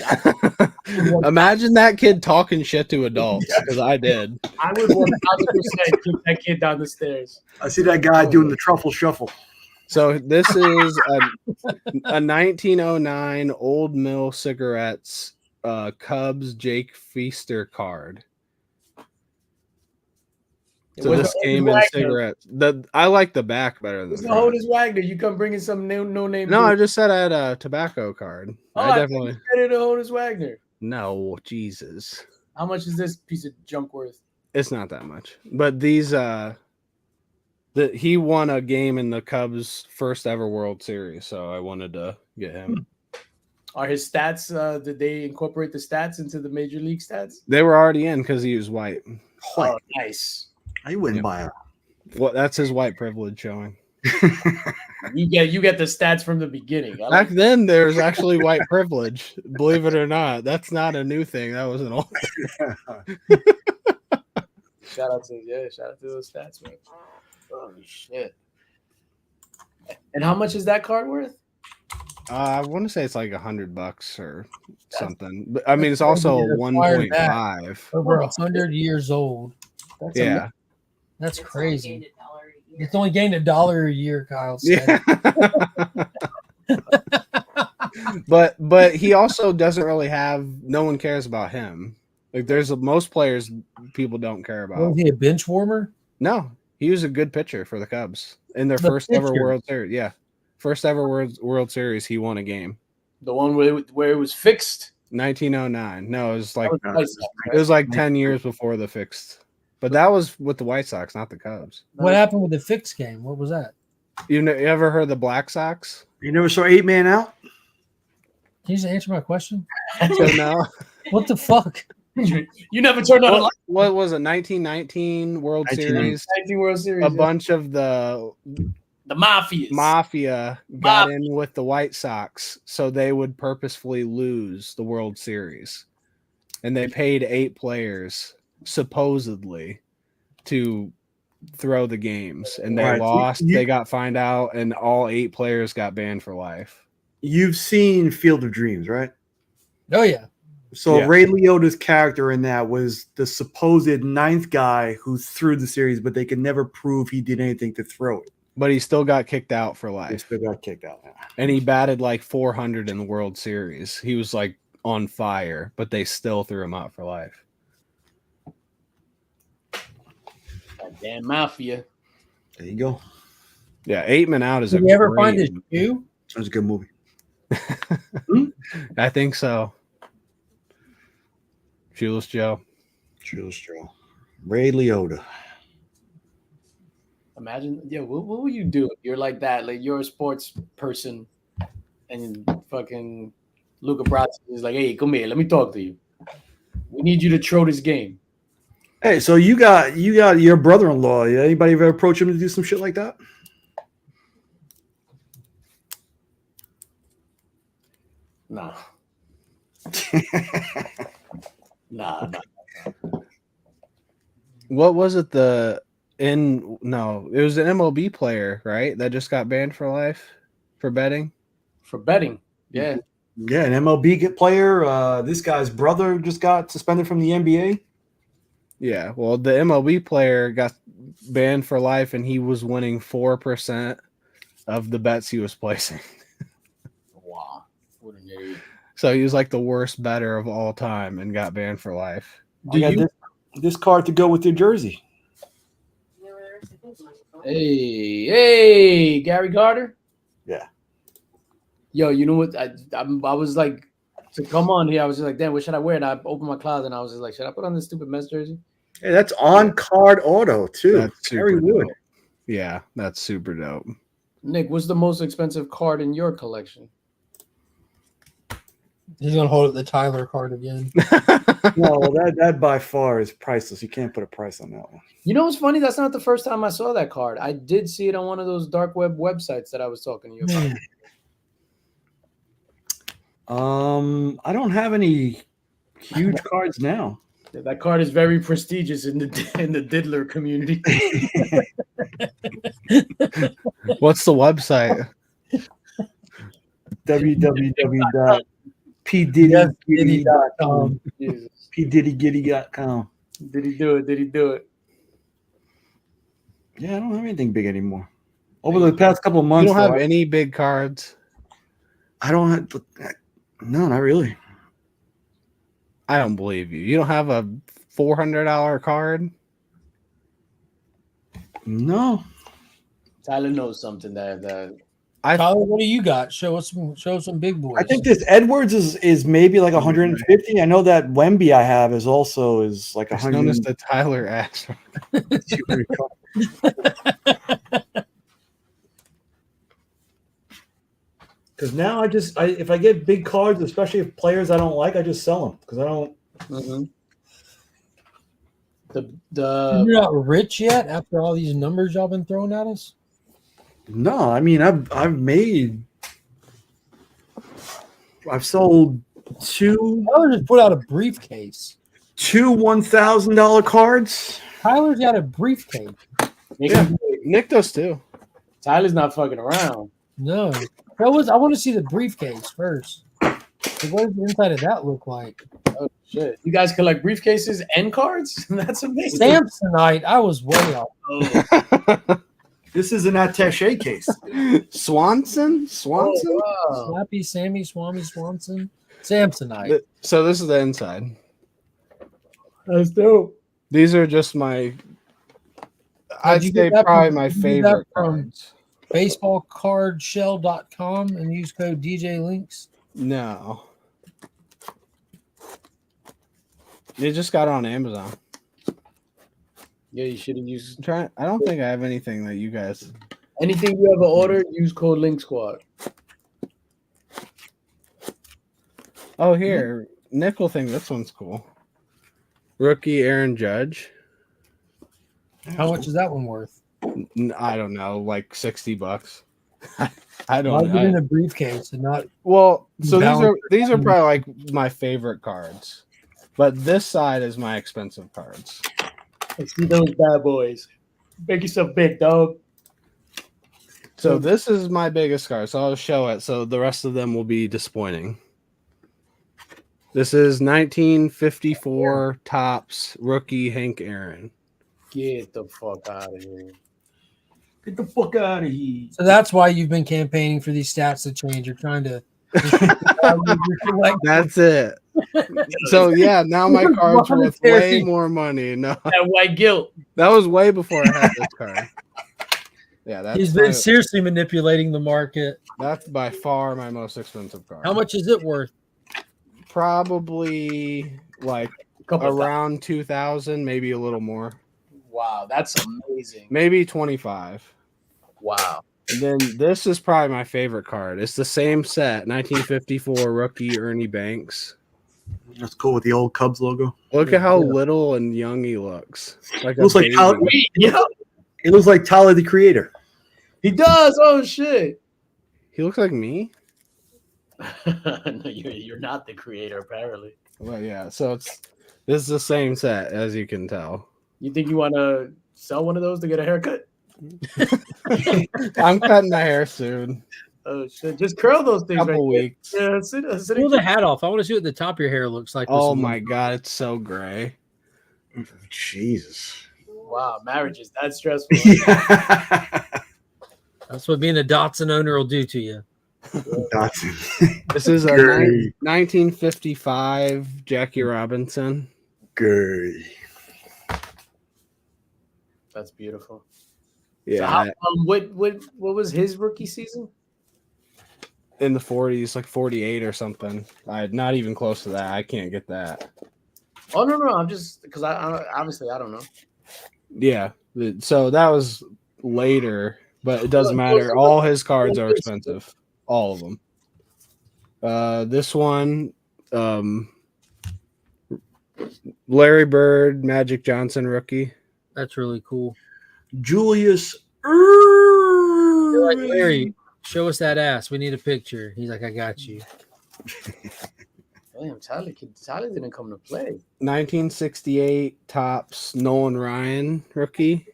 Imagine that kid talking shit to adults, because I did. 1000% kick that kid down the stairs. I see that guy doing the truffle shuffle. So this is a 1909 Old Mill Cigarettes Cubs Jake Feaster card. So Where's this the came Otis in Wagner? cigarettes. I like the back better than Where's the the front. Otis Wagner? You come bringing some no name. No, dude. I just said I had a tobacco card. Oh, I definitely Better than Otis Wagner. no Jesus. How much is this piece of junk worth? It's not that much. But these he won a game in the Cubs' first ever World Series, so I wanted to get him. Are his stats? Did they incorporate the stats into the major league stats? They were already in because he was white. Oh, nice. I wouldn't Yeah. buy it. Well, that's his white privilege showing. You get the stats from the beginning. I Back like then, there was actually white privilege. Believe it or not, that's not a new thing. That was an old. shout out to those stats, man. Oh shit. And how much is that card worth? I want to say it's like $100 or something. But I mean, it's also That's acquired back. 1.5. Over 100 years old. That's Yeah. That's It's only crazy. gained $1 a year. It's only gained $1 a year, Kyle said. Yeah. but he also doesn't really have. No one cares about him. Like there's most players people don't care Was about. he a bench warmer? No, he was a good pitcher for the Cubs in their The first ever pitcher. World Series. Yeah, first ever World Series. He won a game. the one where it was fixed. 1909. No, it was like That was White Sox, it right? was like 10 years before the fixed. But that was with the White Sox, not the Cubs. What happened with the fixed game? What was that? You ever heard the Black Sox? You never saw 8-Man Out? Can you just answer my question? So no. What the fuck? You never turned on a light. What was it? 1919 World 1919. Series. 19 World Series. A bunch of the The Mafias. mafia got in with the White Sox, so they would purposefully lose the World Series, and they paid 8 players supposedly to throw the games, and they Right. lost. You- They got fined out, and all 8 players got banned for life. You've seen Field of Dreams, right? Oh yeah. So Yeah. Ray Liotta's character in that was the supposed ninth guy who threw the series, but they could never prove he did anything to throw it. But he still got kicked out for They life, still got kicked out. and he batted like 400 in the World Series. He was like on fire, but they still threw him out for life. That damn Mafia. There you go. Yeah, 8-Man Out is Did a you ever great find his movie. shoe? That was a good movie. I think so. Shoeless Joe. True, true. Ray Liotta. Imagine, what would you do if you're like that? Like you're a sports person, and fucking Luca Brasi is like, "Hey, come here, let me talk to you. We need you to throw this game." Hey, so you got your brother-in-law. Anybody ever approach him to do some shit like that? Nah. Nah. What was it? No, it was an MLB player, right? That just got banned for life for betting. For betting. Yeah. Yeah, an MLB player. This guy's brother just got suspended from the NBA. Yeah, well, the MLB player got banned for life, and he was winning 4% of the bets he was placing. Wow. What an idiot. So he was like the worst bettor of all time and got banned for life. I got this card to go with your jersey. You know where there's the things on my phone? Hey, Gary Carter. Yeah. Yo, you know what? I was like, to come on here, I was just like, damn, what should I wear? And I opened my closet and I was just like, should I put on this stupid Mets jersey? Hey, that's on card auto too. That's Gary super Wood. dope. Yeah, that's super dope. Nick, what's the most expensive card in your collection? He's gonna hold up the Tyler card again. No, that by far is priceless. You can't put a price on that one. You know what's funny? That's not the first time I saw that card. I did see it on one of those dark web websites that I was talking to you about. I don't have any huge cards now. That card is very prestigious in the diddler community. What's the website? www. PDiddy.com. Jesus. PDiddyGiddy.com. Did he do it? Did he do it? Yeah, I don't have anything big anymore. Over the past couple of You months, don't have though, any big cards. I don't have. No, not really. I don't believe you. You don't have a $400 card. No. Tyler knows something that Tyler, what do you got? Show us some big boys. I think this Edwards is maybe like 150. I know that Wemby I have is also like It's known as 100. the Tyler Ash. Because now if I get big cards, especially if players I don't like, I just sell them because I don't. You're not rich yet after all these numbers y'all been throwing at us. No, I mean I've sold two Tyler just put out a briefcase. $1,000 cards. Tyler's got a briefcase. Nick does too. Tyler's not fucking around. No, I want to see the briefcase first. Like, what does the inside of that look like? Oh shit! You guys collect briefcases and cards? That's amazing. Samsonite. I was way off. Oh, This is an attaché case. Swanson? wow. Slappy Sammy Swami Swanson. Samsonite. So this is the inside. That's dope. These are just my. I'd you say get that probably from- my did you get favorite that from- cards. Baseballcardshell.com and use code DJ Links. No. You just got it on Amazon. Yeah, you should have used I don't think I have anything that you guys. anything you ever ordered. Use code Link Squad. Oh, here. Nick will think this one's cool. Rookie Aaron Judge. How much is that one worth? I don't know, like $60. I Why don't get in know. a briefcase and not? Well, so Balance. these are probably like my favorite cards. But this side is my expensive cards. Let's see those bad boys. Make yourself big, dog. So this is my biggest card. So I'll show it. So the rest of them will be disappointing. This is 1954 Topps rookie Hank Aaron. Get the fuck out of here. Get the fuck out of here. So that's why you've been campaigning for these stats to change. You're trying to. That's it. So yeah, now my card's worth way Monetary. more money. No, That white guilt. that was way before I had this card. Yeah, He's that's been seriously manipulating the market. that's by far my most expensive card. How much is it worth? Probably like Couple around 2,000, maybe a little more, Wow, that's amazing. maybe 25. Wow. And then this is probably my favorite card. It's the same set, 1954 rookie Ernie Banks. That's cool with the old Cubs logo. Look at how little and young he looks. Like a Looks like baby. Tyler, Wait, yeah, it looks like Tyler the Creator. he does. Oh shit. He looks like me. No, you're not the creator, apparently. Well, yeah. So this is the same set, as you can tell. You think you want to sell one of those to get a haircut? I'm cutting my hair soon. Oh shit! Just curl those things. Couple right weeks. there. Yeah, sit Pull the hat off. I want to see what the top of your hair looks like. with Oh some- my god, it's so gray. Jesus. Wow, marriage is that stressful. That's what being a Datsun owner will do to you. Dotson. This is a Gray. 1955 Jackie Robinson. Gary. That's beautiful. Yeah, So how, what was his rookie season? in the 40s, like 48 or something. Not even close to that. I can't get that. Oh no, I'm just because I obviously I don't know. Yeah, so that was later, but it doesn't matter. All his cards are expensive, all of them. This one, Larry Bird, Magic Johnson rookie. That's really cool. Julius You're like, Erving. Larry, show us that ass. We need a picture. He's like, I got you. Damn, Tyler didn't come to play. 1968 Topps Nolan Ryan rookie.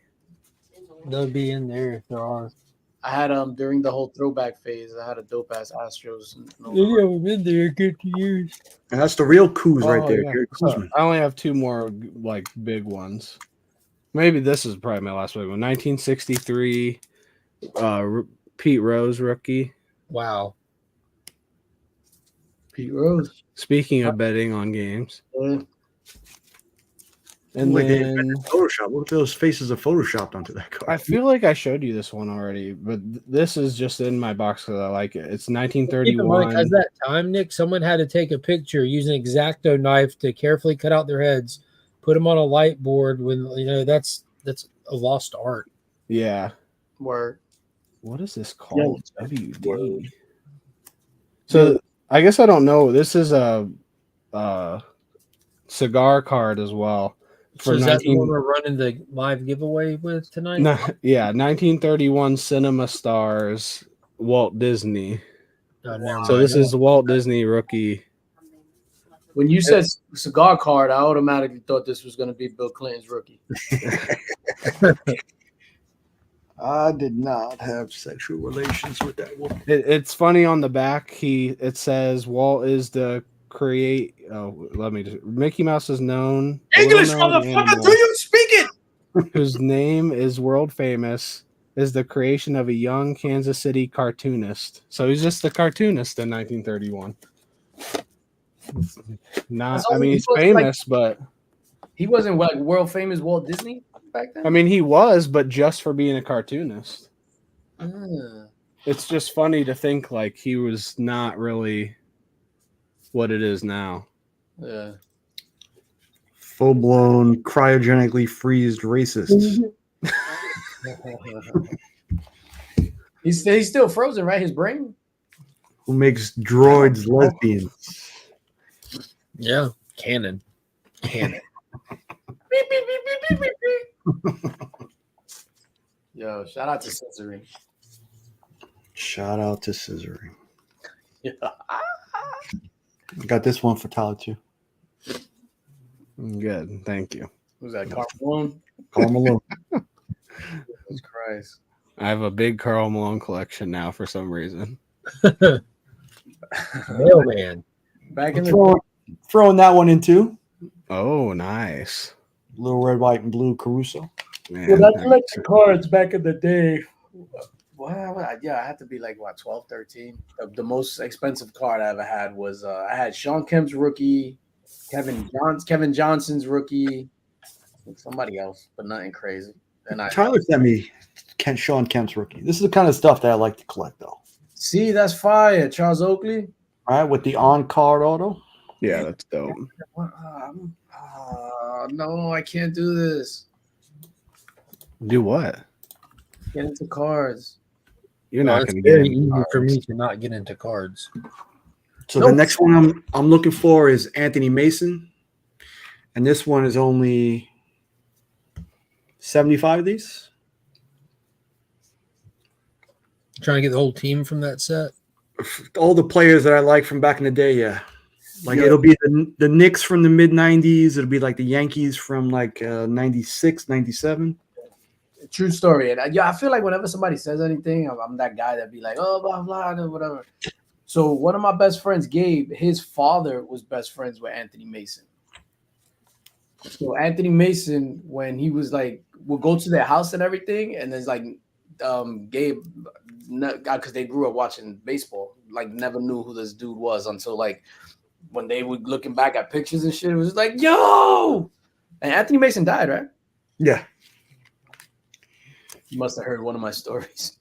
They'll be in there if there are. I had during the whole throwback phase, I had a dope ass Astros. You haven't been there in 50 years. And that's the real Kuz right Oh, there. yeah. Gary So, Kuzman. I only have two more like big ones. Maybe this is probably my last big one. 1963, Pete Rose rookie. Wow. Pete Rose. Speaking of betting on games, Yeah. and Like they then Photoshop. Look at those faces are photoshopped onto that card. I feel like I showed you this one already, but this is just in my box because I like it. It's Keep in mind, 1931. because that time, Nick, someone had to take a picture using an X-Acto knife to carefully cut out their heads, put them on a light board. When that's a lost art. Yeah. Word. What is this called? Yeah. WD. So I guess I don't know. This is a cigar card as well. So is that the one we're running the live giveaway with tonight? Yeah, 1931 Cinema Stars, Walt Disney. Oh, never So mind. this is Walt Disney rookie. When you said cigar card, I automatically thought this was going to be Bill Clinton's rookie. I did not have sexual relations with that woman. It's funny on the back. It says Walt is the create. Oh, let me just. Mickey Mouse is known. English, little-known motherfucker, animal, do you speak it? whose name is world famous, is the creation of a young Kansas City cartoonist. So he's just a cartoonist in 1931. Not, I mean, he's famous, but He wasn't like world famous Walt Disney back then. I mean, he was, but just for being a cartoonist. Ah. It's just funny to think like he was not really what it is now. Yeah. Full blown cryogenically freezed racist. He's still frozen, right? His brain. Who makes droids lesbians. Yeah, canon. Yo, shout out to Censoring. Shout out to Scissoring. Yeah. I got this one for Tyler too. Good, thank you. Who's that? Carl Malone? Call him alone. Jesus Christ. I have a big Karl Malone collection now for some reason. Mailman. Back in the Throwing that one in too. Oh, nice. Little red, white, and blue Caruso. Man, Well, that's thanks. like the cards back in the day. Yeah, I had to be like 12, 13. The most expensive card I ever had was I had Sean Kemp's rookie, Kevin Johnson's rookie, and somebody else, but nothing crazy. And Tyler sent me Sean Kemp's rookie. This is the kind of stuff that I like to collect, though. see that's fire. Charles Oakley. All right, with the on-card auto. Yeah, that's dope. No, I can't do this. Do what? Get into cards. You're Well, not it's going to get very any easy for cards. me to not get into cards. So Nope. the next one I'm looking for is Anthony Mason, and this one is only 75 of these. Trying to get the whole team from that set. All the players that I like from back in the day, yeah. Like Yeah. it'll be the Knicks from the mid 90s. It'll be like the Yankees from like 96, 97. True story. And I feel like whenever somebody says anything, I'm that guy that be like, oh, blah, blah, blah, whatever. So one of my best friends, Gabe, his father was best friends with Anthony Mason. So Anthony Mason, when he was like, would go to their house and everything, and there's like Gabe, because they grew up watching baseball, like never knew who this dude was until like when they were looking back at pictures and shit, it was just like, yo! And Anthony Mason died, right? Yeah. You must have heard one of my stories.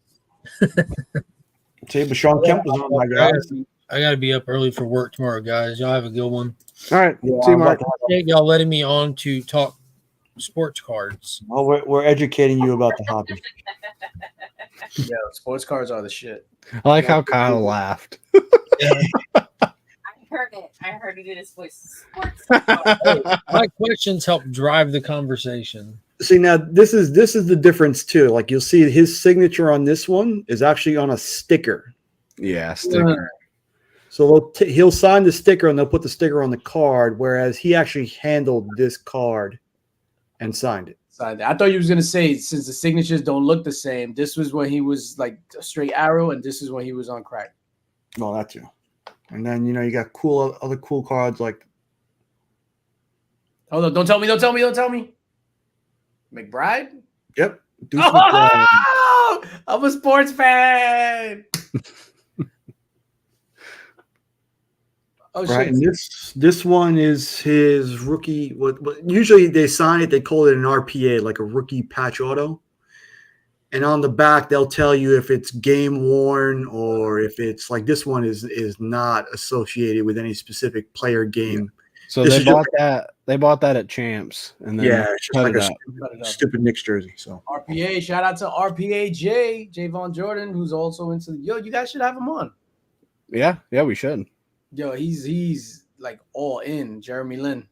See, but Sean Kemp was on my guy. I got to be up early for work tomorrow, guys. Y'all have a good one. All right. Yeah, See you, I'm Mark. about to- Thank y'all letting me on to talk sports cards. Well, we're educating you about the hobby. Yeah, sports cards are the shit. I like how Kyle laughed. I heard it. I heard it in his voice. Sports. My questions help drive the conversation. See, now this is the difference too. Like you'll see his signature on this one is actually on a sticker. Yeah, sticker. So he'll sign the sticker and they'll put the sticker on the card, whereas he actually handled this card and signed it. Signed it. I thought you was gonna say since the signatures don't look the same, this was when he was like a straight arrow, and this is when he was on crack. Well, that too. And then you got other cool cards like. Hold on! Don't tell me! Don't tell me! Don't tell me! McBride. Yep. Deuce McBride. Oh, I'm a sports fan. Oh Right, shit! and this one is his rookie. What usually they sign it, they call it an RPA, like a rookie patch auto. And on the back, they'll tell you if it's game worn or if it's like this one is not associated with any specific player game. So This they is bought that. They bought that at Champs, and then It's just cut like it a up. stupid Knicks jersey. So RPA. Shout out to RPA Javon Jordan, who's also into. Yo, you guys should have him on. Yeah, we should. Yo, he's like all in. Jeremy Lin.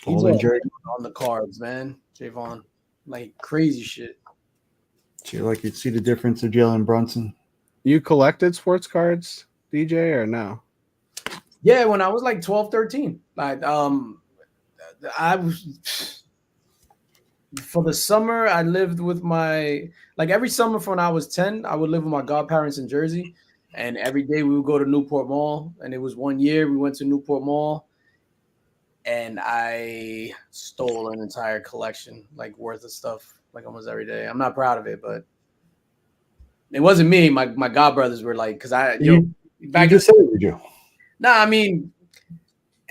He's all in all jersey. on the cards, man. Javon, like crazy shit. So like you'd see the difference of Jalen Brunson. You collected sports cards, DJ, or no? Yeah, when I was like 12, 13. Like I was for the summer, I lived with my every summer from when I was 10, I would live with my godparents in Jersey. And every day we would go to Newport Mall. And it was one year we went to Newport Mall and I stole an entire collection, like worth of stuff, like almost every day. I'm not proud of it, but it wasn't me. My godbrothers were like, because back You just said it, did you? Nah, I mean,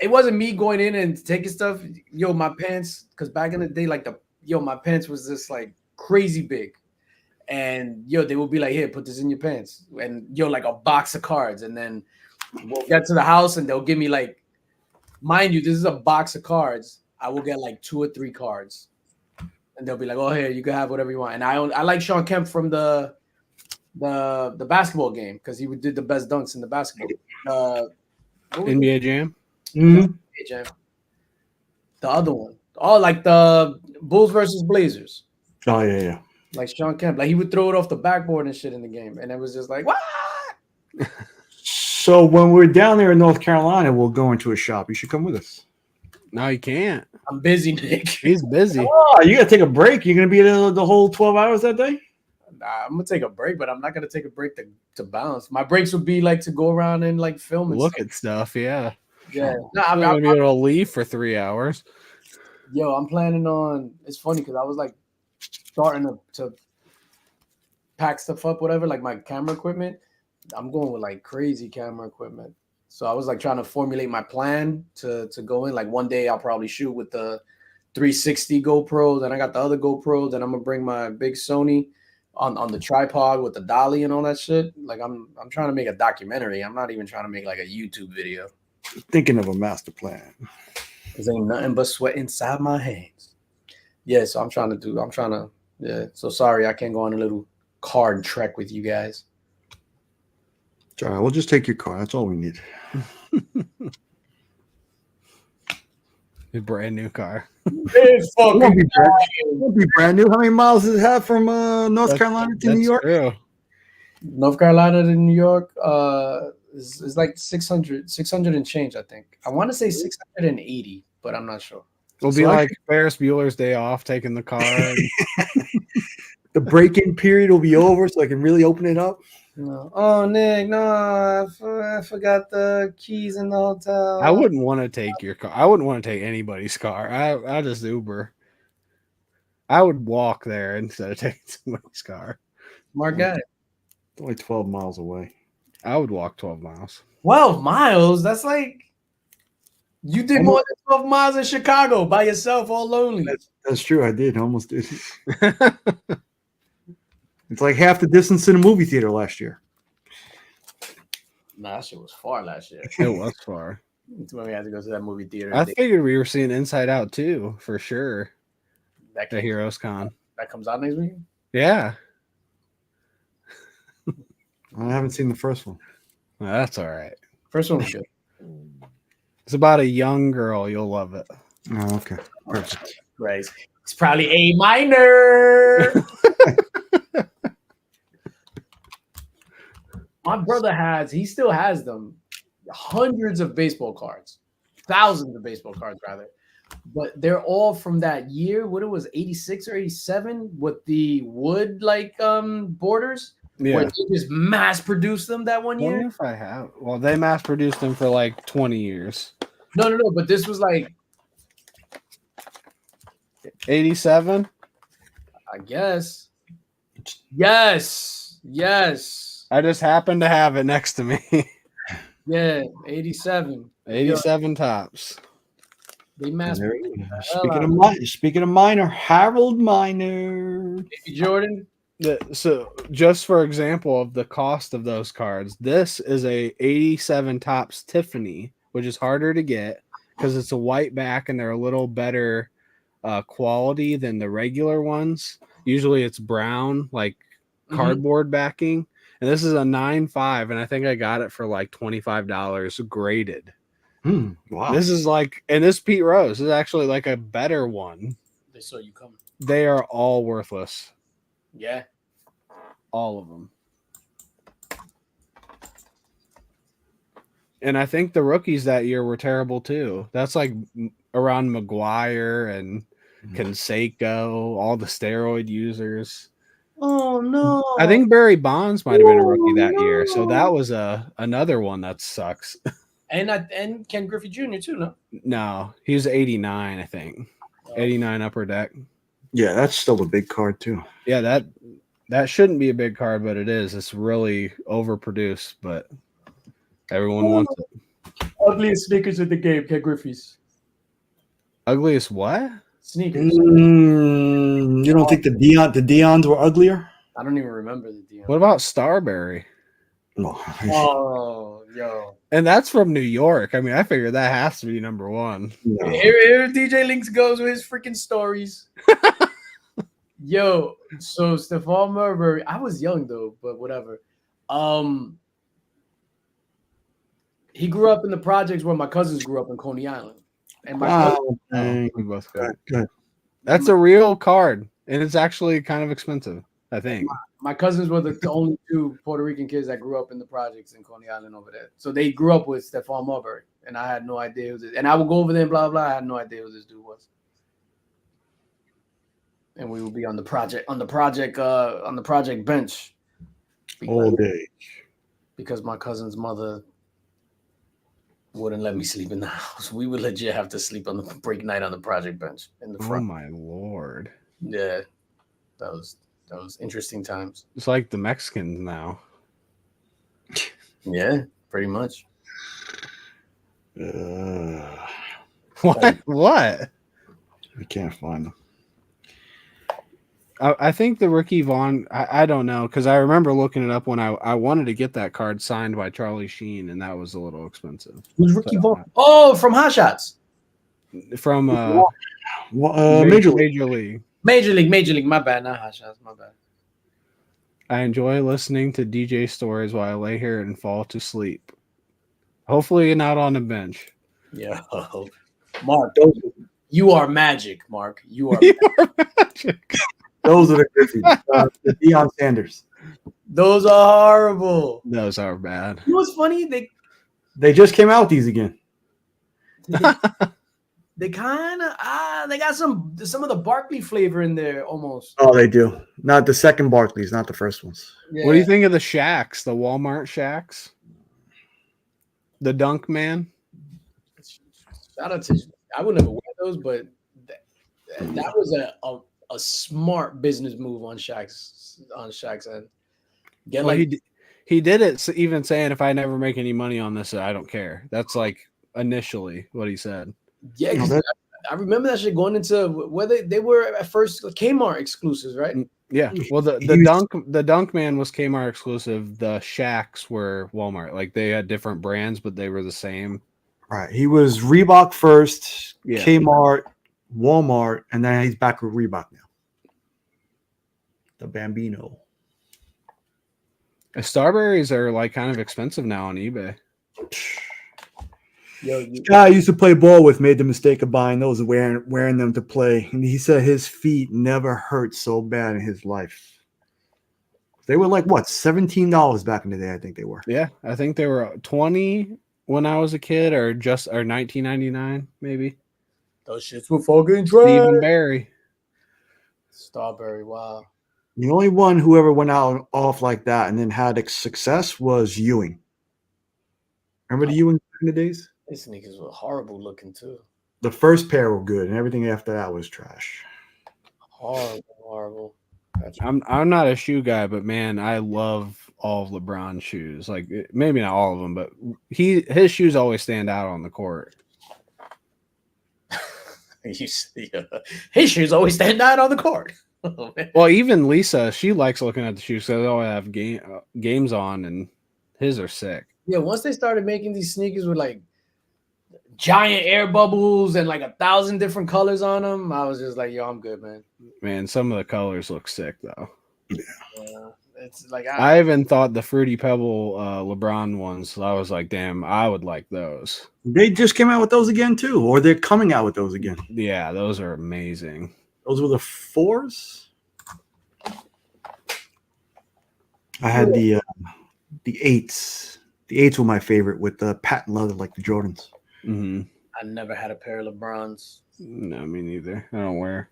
it wasn't me going in and taking stuff. Yo, my pants, because back in the day, my pants was just like crazy big. And yo, they would be like, here, put this in your pants. And yo, like a box of cards. And then we'll get to the house and they'll give me like, mind you, this is a box of cards. I will get like 2 or 3 cards. And they'll be like, oh, here, you can have whatever you want. And I like Sean Kemp from the basketball game because he did the best dunks in the basketball. NBA Jam. Mm-hmm. Jam. The other one. Oh, like the Bulls versus Blazers. Oh yeah. Like Sean Kemp. Like he would throw it off the backboard and shit in the game. And it was just like, what? So when we're down there in North Carolina, we'll go into a shop. You should come with us. No, you can't. I'm busy, Nick. He's busy. Oh, you gotta take a break. You're gonna be there the whole 12 hours that day? Nah, I'm gonna take a break, but I'm not gonna take a break to bounce. My breaks would be like to go around and like film and Look stuff. at stuff. Yeah. Yeah. No, I'm gonna be able to leave for 3 hours. Yo, I'm planning on. It's funny because I was like starting to pack stuff up, whatever, like my camera equipment. I'm going with like crazy camera equipment. So I was like trying to formulate my plan to go in. Like one day I'll probably shoot with the 360 GoPro. Then I got the other GoPro. Then I'm gonna bring my big Sony on the tripod with the dolly and all that shit. Like I'm trying to make a documentary. I'm not even trying to make like a YouTube video. Thinking of a master plan. Cause ain't nothing but sweat inside my hands. Yeah, so I'm trying to. Yeah. So sorry, I can't go on a little card trek with you guys. It's all right. We'll just take your car. That's all we need. A brand new car. It's It won't fucking be brand new. How many miles does it have from North Carolina to New York? True. North Carolina to New York is like 600 and change, I think. I want to say 680, but I'm not sure. It'll be like Ferris Bueller's Day Off, taking the car. And The break-in period will be over, so I can really open it up. No. Oh, Nick, no, I forgot the keys in the hotel. I wouldn't want to take your car. I wouldn't want to take anybody's car. I just Uber. I would walk there instead of taking somebody's car. Smart guy. It's only 12 miles away. I would walk 12 miles. 12 miles? That's like you did more than 12 miles in Chicago by yourself, all lonely. That's true. I did. Almost did. It's like half the distance in a movie theater last year. Nah, that shit was far last year. It was far. That's when we had to go to that movie theater. I figured we were seeing Inside Out too, for sure. that, The Heroes Con. that comes out next week. Yeah. I haven't seen the first one. Well, that's all right. First one was good. It's about a young girl. You'll love it. Oh, okay. Perfect. Right. It's probably A minor. My brother he still has them, hundreds of baseball cards, thousands of baseball cards rather. but they're all from that year. What it was, 86 or 87, with the wood like borders. Yeah. Where they just mass produced them that one I wonder year. if I have. Well, they mass produced them for like 20 years. No. But this was like, 87. I guess. Yes. I just happen to have it next to me. Yeah. 87. 87 tops. They mass There- produced. Speaking of minor, Harold Miner. Baby Jordan. So, just for example of the cost of those cards, this is a 87 tops Tiffany, which is harder to get because it's a white back and they're a little better quality than the regular ones. Usually it's brown, like cardboard backing. And this is a 9.5, and I think I got it for like $25 graded. Wow. This is like, and this Pete Rose is actually like a better one. They saw you coming. They are all worthless. Yeah. All of them. And I think the rookies that year were terrible too. That's like around McGuire and Canseco, all the steroid users. Oh no. I think Barry Bonds might have been a rookie that year. So that was another one that sucks. And Ken Griffey Jr. too, no? No, he was 89, I think. 89 upper deck. Yeah, that's still a big card too. Yeah, that shouldn't be a big card, but it is. It's really overproduced, but everyone wants it. Ugliest sneakers in the game, Ken Griffey's. Ugliest what? Sneakers. You don't think the Deons were uglier? I don't even remember the deal. What about Starberry? No. Oh, yo. And that's from New York. I mean, I figure that has to be number one. No. Here DJ Links goes with his freaking stories. Yo, so Stephon Marbury, I was young though, but whatever. He grew up in the projects where my cousins grew up in Coney Island. And my cousin, Wow. Oh, we both got it. Good. That's a real card, and it's actually kind of expensive, I think. my cousins were the only two Puerto Rican kids that grew up in the projects in Coney Island over there. So they grew up with Stephon Marbury, and I had no idea who this. And I would go over there and blah blah. I had no idea who this dude was. And we would be on the project bench All day. because my cousin's mother wouldn't let me sleep in the house. We would legit have to sleep on the break night on the project bench in the Oh front. my lord! Yeah, that was interesting times. It's like the Mexicans now. Yeah, pretty much. What? What? We can't find them. I think the rookie Vaughn. I don't know because I remember looking it up when I wanted to get that card signed by Charlie Sheen, and that was a little expensive. Who's Ricky Vaughn? Oh, from Hot Shots. From Major League. Major League. Major League. My bad, not Hot Shots. My bad. I enjoy listening to DJ stories while I lay here and fall to sleep. Hopefully, not on the bench. Yeah, Mark, you are magic. Mark, you are. Magic. Those are the Griffins. The Deion Sanders. Those are horrible. Those are bad. You know what's funny? They just came out with these again. They kind of they got some of the Barkley flavor in there almost. Oh, they do. Not the second Barclays, not the first ones. Yeah. What do you think of the Shacks, the Walmart Shacks? The Dunk Man? Shout out to I would never wear those, but that was a smart business move on Shaq's end. Get Well, like he did it even saying, if I never make any money on this, I don't care. That's like initially what he said. yeah, 'cause I remember that shit going into where they were at first Kmart exclusives, right? Yeah. Well, the Dunk Man was Kmart exclusive. The Shacks were Walmart. Like they had different brands, but they were the same. Right. He was Reebok first, Yeah. Kmart, Walmart, and then he's back with Reebok now. The Bambino. Starberries are like kind of expensive now on eBay. Yo, This guy I used to play ball with made the mistake of buying those and wearing them to play. And he said his feet never hurt so bad in his life. They were like, what, $17 back in the day, I think they were. Yeah, I think they were 20 when I was a kid, or $19.99 maybe. Those shits were fucking Stephen trash. Barry. Strawberry, wow. The only one who ever went out off like that and then had success was Ewing. Remember the Ewing back in the days? These sneakers were horrible looking too. The first pair were good, and everything after that was trash. Horrible. I'm not a shoe guy, but man, I love all of LeBron's shoes. Like maybe not all of them, but his shoes always stand out on the court. You see, his shoes always stand out on the court. Oh, man. Well, even Lisa, she likes looking at the shoes because they always have games on, and his are sick. Yeah, once they started making these sneakers with like giant air bubbles and like 1,000 different colors on them, I was just like, yo, I'm good, man. Man, some of the colors look sick though. Yeah, it's like I even thought the Fruity Pebble LeBron ones. So I was like, damn, I would like those. They just came out with those again too, or they're coming out with those again. Yeah, those are amazing. Those were the 4s. I had the 8s. The 8s were my favorite with the patent leather like the Jordans. Mm-hmm. I never had a pair of LeBrons. No, me neither. I don't wear.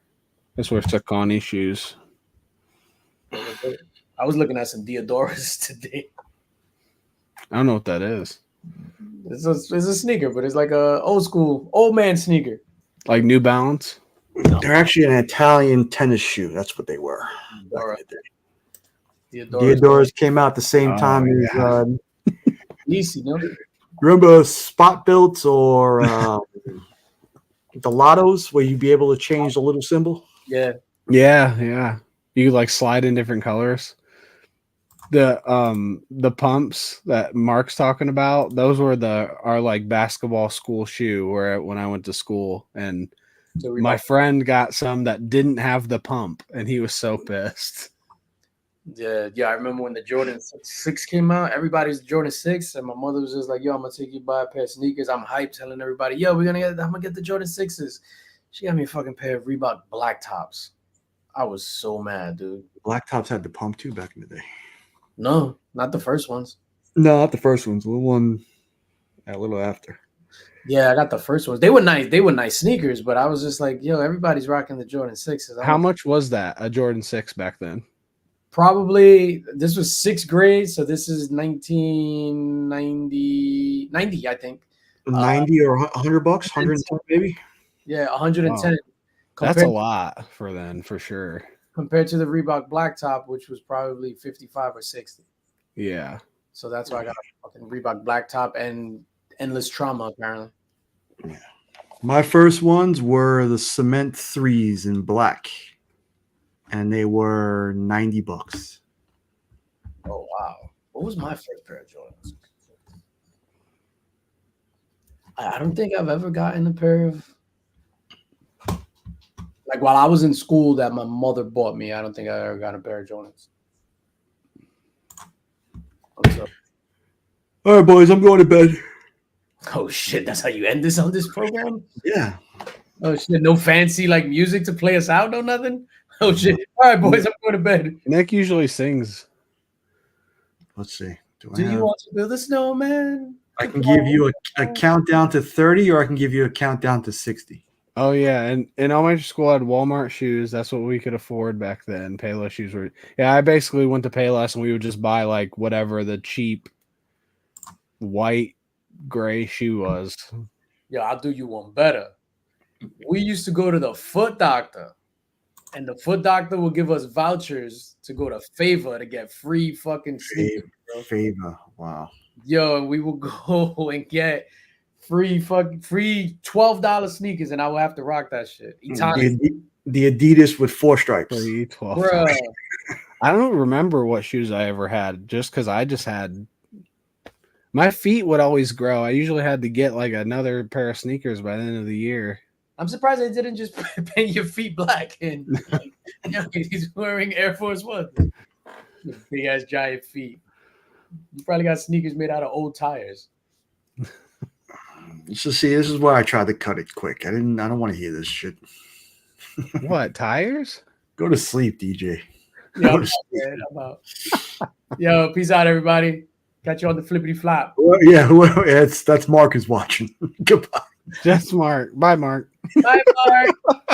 I just wear Saucony shoes. I was looking at some Diodoras today. I don't know what that is. It's a sneaker, but it's like a old man sneaker. Like New Balance. They're actually an Italian tennis shoe. That's what they were. Dora. Diodoras came out the same time as Easy, no? remember spot builts or the lottos where you'd be able to change the little symbol. Yeah. Yeah. You could like slide in different colors. The pumps that Mark's talking about, those were our like basketball school shoe when I went to school, and my friend got some that didn't have the pump, and he was so pissed. Yeah. I remember when the Jordan 6 came out, everybody's Jordan 6, and my mother was just like, yo, I'm gonna take you to buy a pair of sneakers. I'm hyped, telling everybody, yo, I'm gonna get the Jordan 6s. She got me a fucking pair of Reebok black tops. I was so mad, dude. Black tops had the pump too back in the day. No, not the first ones. No, not the first ones. The one a little after. Yeah, I got the first ones. They were nice. They were nice sneakers, but I was just like, yo, everybody's rocking the Jordan 6s. How much was that, a Jordan 6 back then? Probably, this was 6th grade, so this is 1990, I think. 90 or $100, 110 maybe. Yeah, 110. Wow. That's a lot for then, for sure. Compared to the Reebok Blacktop, which was probably 55 or 60. Yeah. So that's why I got a fucking Reebok Blacktop and Endless Trauma, apparently. Yeah. My first ones were the Cement 3s in black, and they were $90. Oh, wow. What was my first pair of Jordans? I don't think I've ever gotten a pair of, like, while I was in school that my mother bought me. I don't think I ever got a pair of Jordans. All right, boys, I'm going to bed. Oh shit, that's how you end this on this program? Yeah. Oh shit, no fancy like music to play us out, no nothing? Oh shit. All right, boys, I'm going to bed. Nick usually sings. Let's see. Do you want to build a snowman? I can give you a countdown to 30, or I can give you a countdown to 60. Oh yeah, and elementary school had Walmart shoes. That's what we could afford back then. Payless shoes were. Yeah, I basically went to Payless and we would just buy like whatever the cheap white gray shoe was. Yeah, I'll do you one better. We used to go to the foot doctor, and the foot doctor would give us vouchers to go to Favor to get free fucking sneakers. Favor. Wow. Yo, and we would go and get free $12 sneakers, and I would have to rock that shit. The Adidas with 4 stripes. 12. Bruh. I don't remember what shoes I ever had, just because I just had. My feet would always grow. I usually had to get like another pair of sneakers by the end of the year. I'm surprised they didn't just paint your feet black and he's wearing Air Force One. Big ass giant feet. You probably got sneakers made out of old tires. So see, this is why I tried to cut it quick. I don't want to hear this shit. What, tires? Go to sleep, DJ. Yo, yo, peace out, everybody. Catch you on the flippity flop. Well, yeah, that's Mark is watching. Goodbye. Just Mark. Bye, Mark. Bye, Mark.